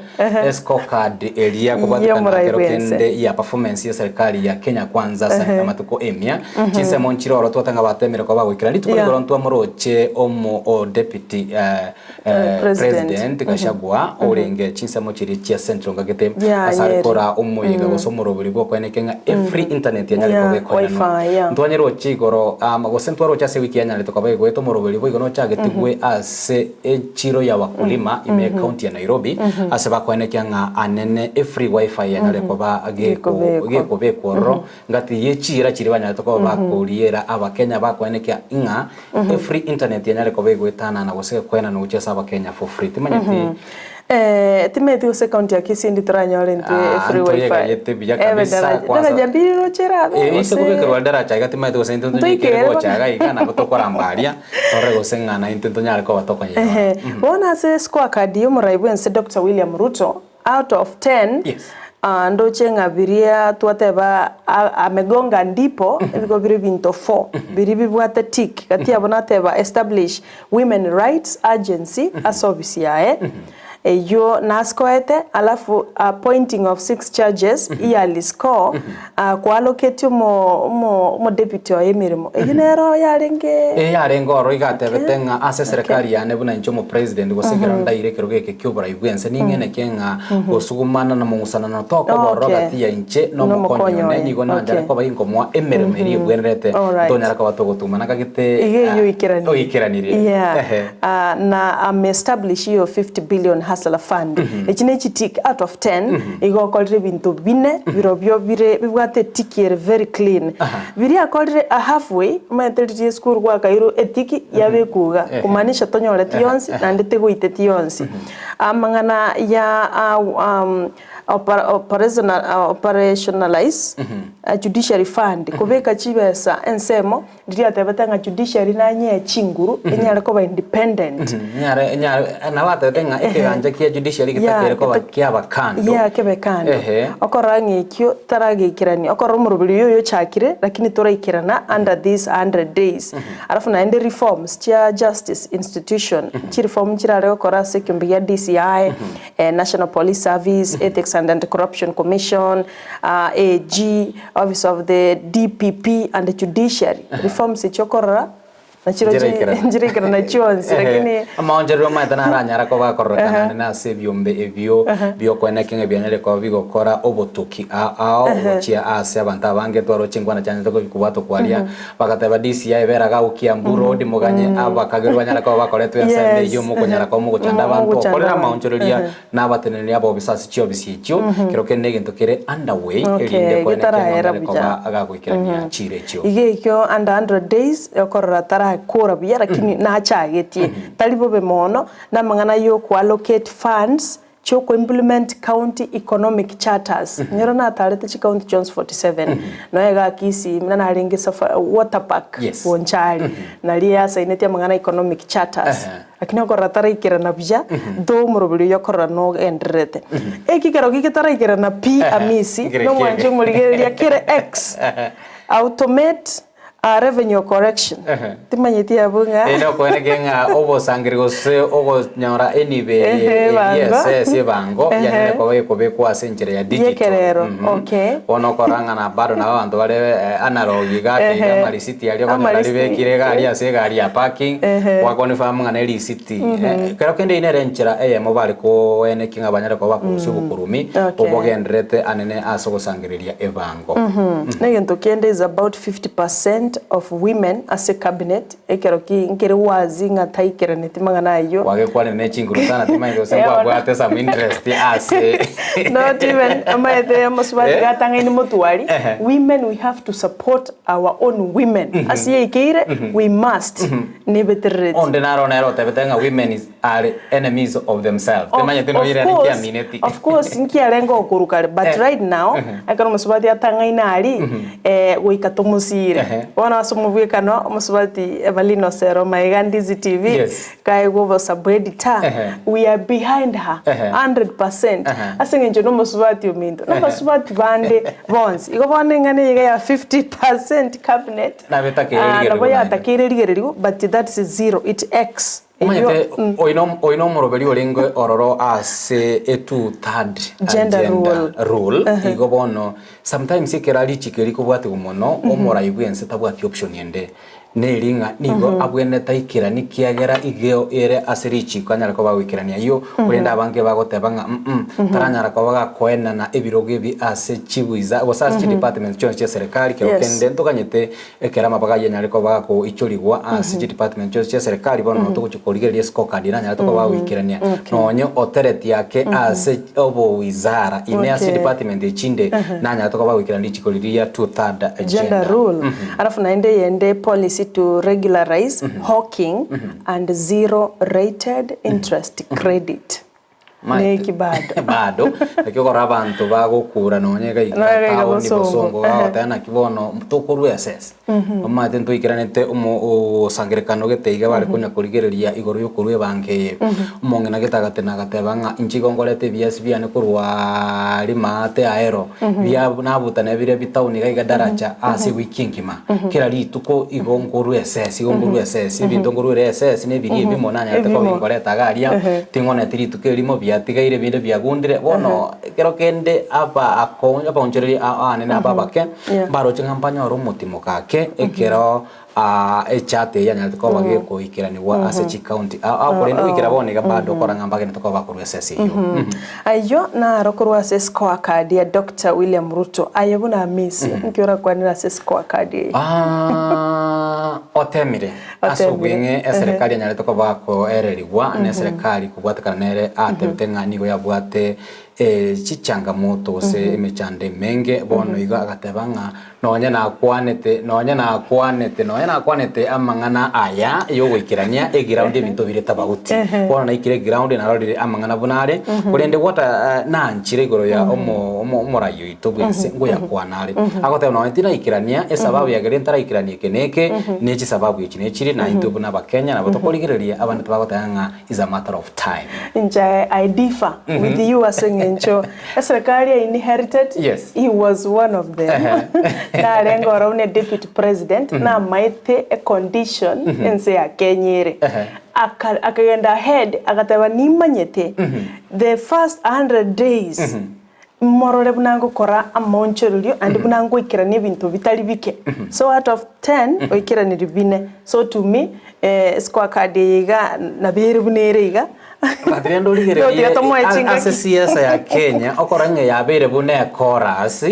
elia kubatikana kero kende ya performance ya serikali ya Kenya Kwanza sana matuko emia chinse monchiroro twatanga batemere kwa bagwikira litukore ntwa muroche o deputy president Gashagwa orenge chinse mochiri chia central ngagete asari kora umuyiga gosomoro buri bwo kwene Kenya free internet ya nyale kwa wifi ntwanyero chigoro magosentwa rocha se wiki ya nyale tokabaye gweto morobeli bwo igono chagetigwe ase chiro ya wakulima ime county ya Nairobi ase bakwene Kenya anene free wifi ya nyale kwa geko bekoro ngati yechira chiri banya toko bakuriera abakenya bakwenekya inga free internet ya nyale ko begwetana na gose kwena no uchesa abakenya for free timanyati timeti use county ya Kisii nditranyore ntu free wifi yetebya kabisa kwanza jambiro chera ise kubeka rwandara chaga timeti use ntu nyikere go chaga ikana gutokora mbaria tore gose ngana ntu nyale ko batoko nyega bona se scorecard yo muraibu ense Dr. William Ruto out of 10 ndo chenga biria twateba amegonga ndipo biko biri binto 4 biri bibwate tik kati abona teba establish women rights agency asobisi yae yo naskoete alafu appointing of 6 charges yearly score kwa allocate mo deputy wa emirimo eyinero yarengo ro igatebetenga ase serikali ya nebuna nchomo president gosekera ndairekero geke kyobora ibwense ningene kenga gosugumana na mungusana no toko boroga tia inche no mukonyo ne nigo na ndare ko bayinko mwa emeremeri ibwenrete tonyara ko batogotuma nakagite iyo ikiranire na establish yo 50 billion hustler fund echine chitik out of 10 igo kolre bintu bine birobyo bire bibwate tikiere very clean biri akolre a halfway materje school kwa kairo etiki yabekuga kumanisha tonyore tionsi na ndete goite tionsi amangana ya operationalize judiciary fund kubeka chibesa ensemo ndiya tebatanga judiciary nanye chinguru enyare ko ba independent nyare na wata tenga ikiranje kia judiciary gitakere ko bakia bakando kebekando okorangi kyo taragikirani okoro murubiri yo chakire lakini toraikirana under these 100 days alafu na ende reforms chia justice institution chi reform chirare okora sekyombiya DCI National Police Service Ethics and Anti-Corruption Commission AG Office of the DPP and the Judiciary reforms ichokora na chiro njirikira na chionsi lakini amaonjero maitana aranyara ko bakorrekana na se byombe ebyo byo kwene kinge byanere ko bigokora obotuki ao chia ase abantu abange twaro chingwana cyane toko kubato kwalia bakateba DCI beraga ukiamburo dimuganye abakagero banyara ko bakoretwe yaseme yo mukonyara ko mugochanda abantu okorera amaonjereria nabatenenia abo bisasi chyo bisicho kiro kenege ntokere underway elinde kwene ko agagwikirania chire chyo igekyo under 100 days okorora tara kora bia lakini na chagetie talibo be mono na mangana yo ku allocate funds cho ko implement county economic charters nyoro na tarete chi county Jones 47 no ega Kisii na aringe water park wonchari na lia sainete mangana economic charters lakini okora taraikira na bia do murobiri yokora no endrete ekikero gikitaraikira na p amisi no mwanje muligeria kire x automate revenue correction timanyiti abunga eno ko engenga obo sangrigo se ogo nyora enibe yes bango yanene ko be kwa century ya digital ono koranga na bado na bantu bale analog gake ya mali city ali ko na libe kirega ase gari ya parking wa ko ni famu ngana li city kero kende ine renchira mo bali ko ene kinga banyara ko bakusu bukurumi obogendrete anene asogo sangriria ebango negento kende is about 50% of women as a cabinet ekeroki ngere wazi ngataikera netimanga nayo wage kwa ne chinguru sana timayo semba kwa atesa interest ase not even amaete amaswali gatanga ni motuari women we have to support our own women as yekeire we must nebetere onde naro nero tebetenga women are enemies of themselves timanya tino ire ni kia mineti of course nkia lengo okurukare but right now akano maswali atanga inari we katomusire bona asumuvwe kano musubati Evelino Sero maiga Ndizi TV kai go subeditor we are behind her 100% asingenje no musubati umindo no musubati bande bonds igo bone ngane yiga ya 50% cabinet na betakiririgeririgo but that's zero it x oino moroberi orengo ororo ase etu third gender rule igo bono sometimes ikerali chikeri kubwate gumono omoraibuense tabwati option yende neringa nigo abwene taikira nikiagera igeo ere aserichi kanyara ko bagwikirania yo urenda abange bagotebanga taranyara ko bagakoena na ebiroge bi ase chibuiza wasasi department cyo serikali ke okende ntoganyete ekera mabagaye nyare ko bagako ichorigwa ase department cyo serikali bono tuguchikorigeria scorecard nyara to ko bagwikirania nonyo authority yake ase obo wizara ine ase department echinde nanyara to ko bagwikirania chikoriria 2/3 gender rule alafu naende yende policy to regularize hawking and zero rated interest credit. Neki bado ekyo abantu bagokura nonyega ikatawo ni bosongo batana kibono mutokuru SS amate ntoikiranete umo sangerekano geteiga bari kunya kurigereria igoro yokurwe banke umongena getagate na gatebanga inchigongolete BSB ane kurwa rimate aero bya nabutana bire bitauni gaiga daraja ase wikinkima kira rituko igonguru SS bindonguru SS ne biri bimonanya te ko bingoleta garia tingone tirituke rimo tigaire binde byagundire bono kero kende aba akonya bonjereri anene ababake baro chingampanya ro mutimo kake ekero echate yanya to bage ko ikirani wa ase county akorende ikira bonega bado koranga mbage to bakuru SS yo ayo na rokuru ase scorecard ya Dr. William Ruto ayebuna miss nkiora kwanira ase scorecard otemire asubwenge serikali nyare to bako ereriwa ne serikali kubwatakana nere atebtenga nigo yabwate chichangamoto se emechande menge bono iga agatebanga nonya na kwanete amangana aya yo gwikirania ground ebintu bireta baguti bono na ikire ground na rorire amangana bunare kurende gwata na nchire igoro ya omorayo itobwese ngo yakwanare agote no ntina ikirania esababu ya gerentara ikirania keneke nechi sababu yichinechiri na into buna bakenya na batokoligereria abantu bagotanga is a matter of time nja I differ with you asengencho serikali inherited he was one of them na rengo raune deputy president na maite a condition ense ya kenyere akagenda ahead agataba nimanyete the first 100 days morore bunango kora amoncherulio and bunango ikirani bintu bitali bike so out of 10 oikirani ribine so to me scorecard yiga na bere bunere yiga Patriendo ligere ase siasa ya Kenya okorange yabere bune chorus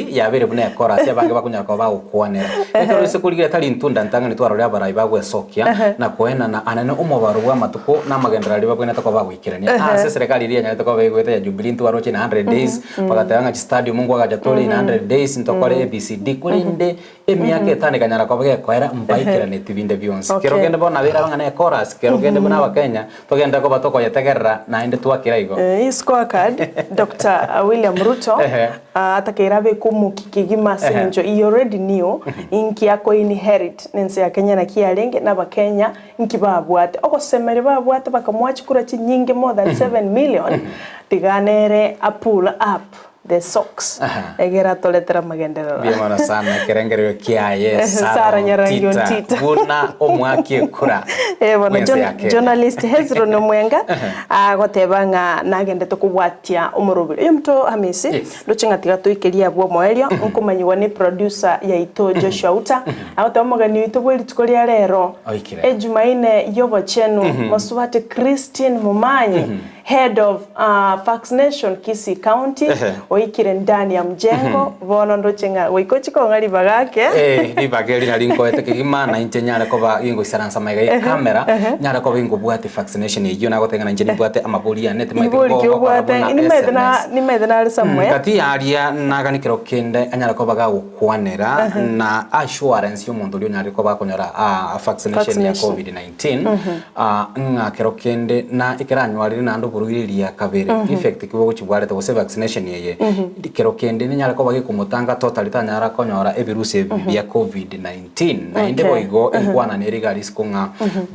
yabange bakunya ko bagukwanera ekero se kuligere tali ntunda ntanga ni twarore abarayi bagwesokia na koena na anane umobarwa matuko na magenderali bakwena to bagwikirania ase serikali iri nyate ko begwete ya Jubilee ntwaroche na 100 days bagatanga stadium mungu agajatole na 100 days ntokore ABCD kulinde emyake tane kanyara ko begekwera mbaikirane tibinde byonse kero gende bona bera bangane chorus kero gende bona abakenya togenda ko batoko yategera na ende tuakira igo scorecard Dr. William Ruto atakirabe kumukikigima senjo he already knew inki yako inherit nense ya Kenya na kialenge na bakenya inki babwate okosemere babwate bakamwachi kura chinyinge more than 7 million tiganere a pull up the socks egera toletera magenderera biemana sana kerengerero kiaye sara nyarangi tita kuna omwaki kura bona journalist Hezron Mwenga agotebanga nagende to kubwatia umurubire yumto Hamisi lucingatiga tuikeria bwo moelio nkumanyiwa ni producer ya ito Joshua Uta agotamugani wito bweli tukoria rero ejumaine yobo chenu mosubate Christine Momanyi head of Vaccination Kisii County oikire ndani ya mjengo bono ndochenga oikochiko ngali bagake libageli na linko etekigima na intenyale ko ba ingo isaransa maiga kamera gukonera nyara ko bingo bwate vaccination iyo na gotengana njeni bwate amabulia net mai ko bwate ni medena samwe kati aria naga nikero kende anyara ko baga gukwanera na assurance yo mundu nyari ko bakonyora vaccination ya COVID-19 nga kero kende na ikeranywarire na ndo burugiriria kabere effect kibo guchibwarete gose vaccination yeye kero kende ni nyara ko bagi kumutanga total tanyara konyora evirusi bya COVID-19 na inde boigo inkwana neriga risko nga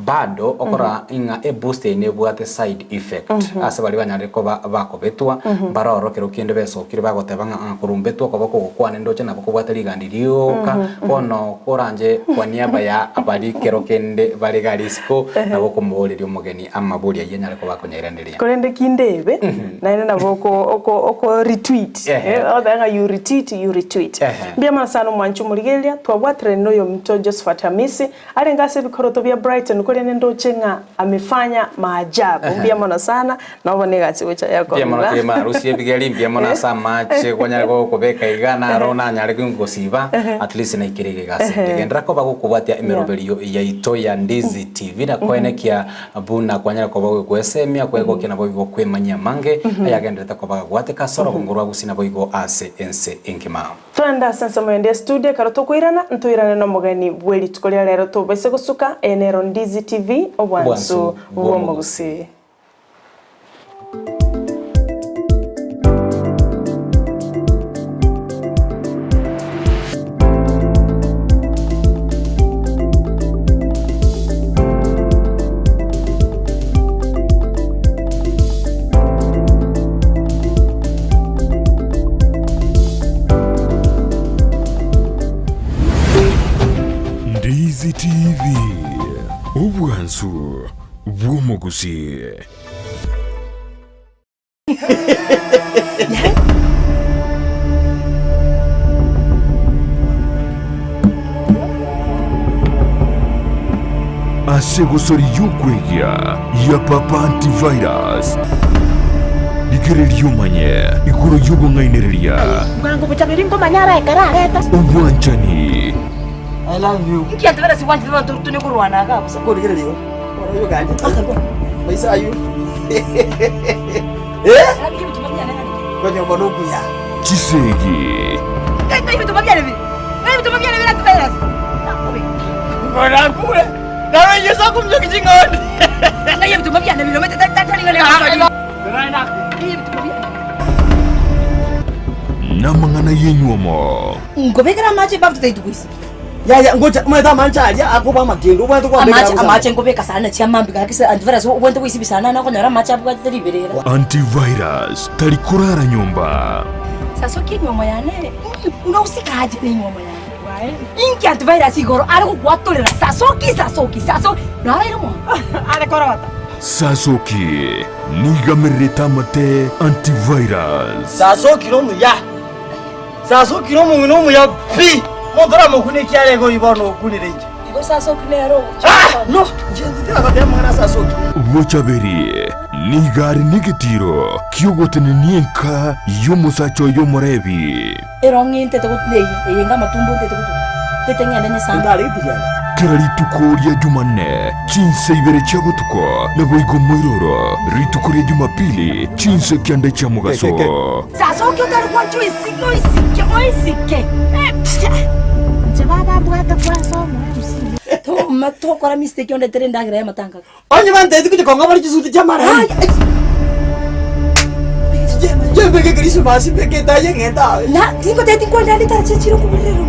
bado okora inga booster ne bwate side effect ase bali banyare ko bakobetwa baroro kero kende beso kire bagoteba nga kurumbetwa ko bako kwana ndoche na bako bwate ligandirioka ono koranje kwa niaba ya abali kero kende bali garisko na bako mboleri umugeni amabuli yenyare ko bakonyerandiria korende kindebe na ine na boko oko retweet otanga you retweet bia masano mwanchu muligelia twabwatre no yo mto Josephat Hamisi alengase bikoroto bya Brighton kole nendo chenga amefanya maajabu bia mona sana na obonega tsiwecha yako bia mona kema rusi bigeli bia mona sama che kwanyare ko kubeka igana rona nyare ngosiba at least na ikirege gase ngendra ko bago kubatia emerobelio ya ito ya Ndizi TV na kwenekia abuna kwanyare ko bago kwesemia kwego kina bago kwemanya mange ayagendeta ko bago gwate kasoro ngorwa gusina bago ase ense inkima twanda sansa mwende studio karoto kwirana ntuirane no mugeni bweli tukolia lero tubese gusuka enero Ndizi TV obwansu bwo Gusii. Ndizi TV obwansu bwo Gusii. Asegosori yukwegia ya papa antivirus igererio manye iguru yugo ngainereria Mwangu buchabiringo manyara ekarareta obwanchani I love you. Iki atavera si wanti va tuni kurwana kabisa. Ko rigere yo. Ora yo ganje. Maisa ayu. Abi kitu mabia nani? Kwa nyomba no kuya. Kisii. Kai vitu mabia hivi. Kai vitu mabia hivi na tuvera. Ngora kule. Dawe yesa kumjo kijingoni. Kai vitu mabia hivi lomete tata ngale hapo. Raina. Kai vitu mabia. Namangana yenyuomo. Ngobekera machi bafu taitukwisi. Ya ngoja mweta manchaja akuba magendo ubwantu kwa beka. Amache ngobeka sana chiamambi kakise antivirus ubwantu kwisi bisana na konyara machi abuka teliberera. Antivirus talikurara nyumba. Sasa kinyo moyane unausikaje ni nyumba yane. Wae. Inki antivirus igoro ari kukwatolera saso. Na ari mo. Ari korota. Sasoki nigamereta mate antivirus. Sasoki no muya. Sasoki no muya pi. Mondora mukune kyale go ibono kulirenje. Igo sasoki nero. No, jendi akatema mwana sasoki. Vochaberi nigari nigitiro kyogotene nienka yomusacho yomorebi. Eronginte tekutleyi eyenga matumbo tetukutu. Tetengene ni sanga. Ndari tijana. Keralituko ya Jumanne chinse ibere chagotuko naboigo mwiroro rituko ya Jumapili chinse kianda cha mugaso. Sasoki utari kwa chui isike. Chebaba bwata kwa somo Gusii. To matokora mistake onde terenda gira matanga. Onye mante ndikuti konga bali chisuti chamara. Jembe ke Christmas peke taye ngenda. Na tingo teti kwa ndani tache chiro kubulero.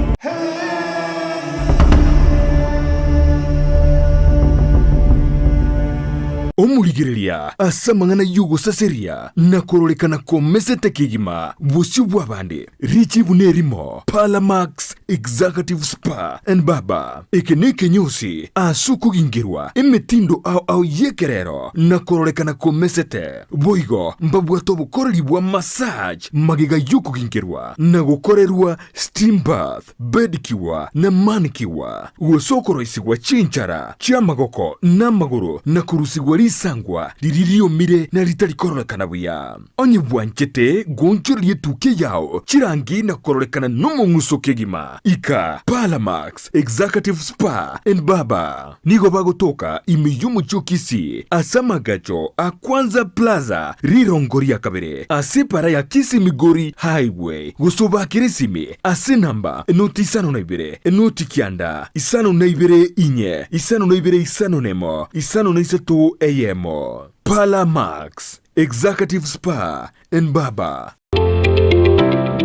Omuligereria asamangana yugo saseria na korolekana komesete kigima busi bwabande richi bunerimo Palamax Executive Spa and Baba ekeneke nyosi asuku gingirwa emetindo au yekerero na korolekana komesete boigo mbabwato bukorelibwa massage magiga yuko gingirwa na gukorerwa steam bath bedikiwa na manikiwa usokoro isigwa chinchara chiamagoko na maguru na kurusigwa risangwa riririo mire na ritari kororekana buya onye bwanchete gonjorie tuke yao chirangi na kororekana nomo nguso kegima ika Palamax Executive Spa and Baba nigo bagotoka imiyumu chukisi asamagacho akwanza plaza rirongoria kabere asepara ya Kisii Migori Highway gusoba kirisimi ase namba enoti isano na ibere enoti kianda isano na ibere inye isano na ibere isano nemo isano na isatu eyemo Palamax Executive Spa and Baba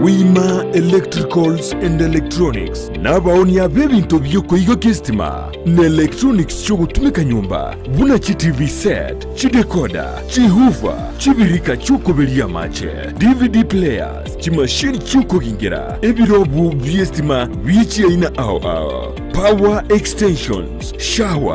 Wima Electricals and Electronics nabaoni ya bebinto byuko igo kistima na electronics cyo gutumika nyumba buna chi TV set chi decoder chi hoover chi birika cyuko beria mache DVD players chi machine cyuko gingira ebirobu byestima bichi ina power extensions shower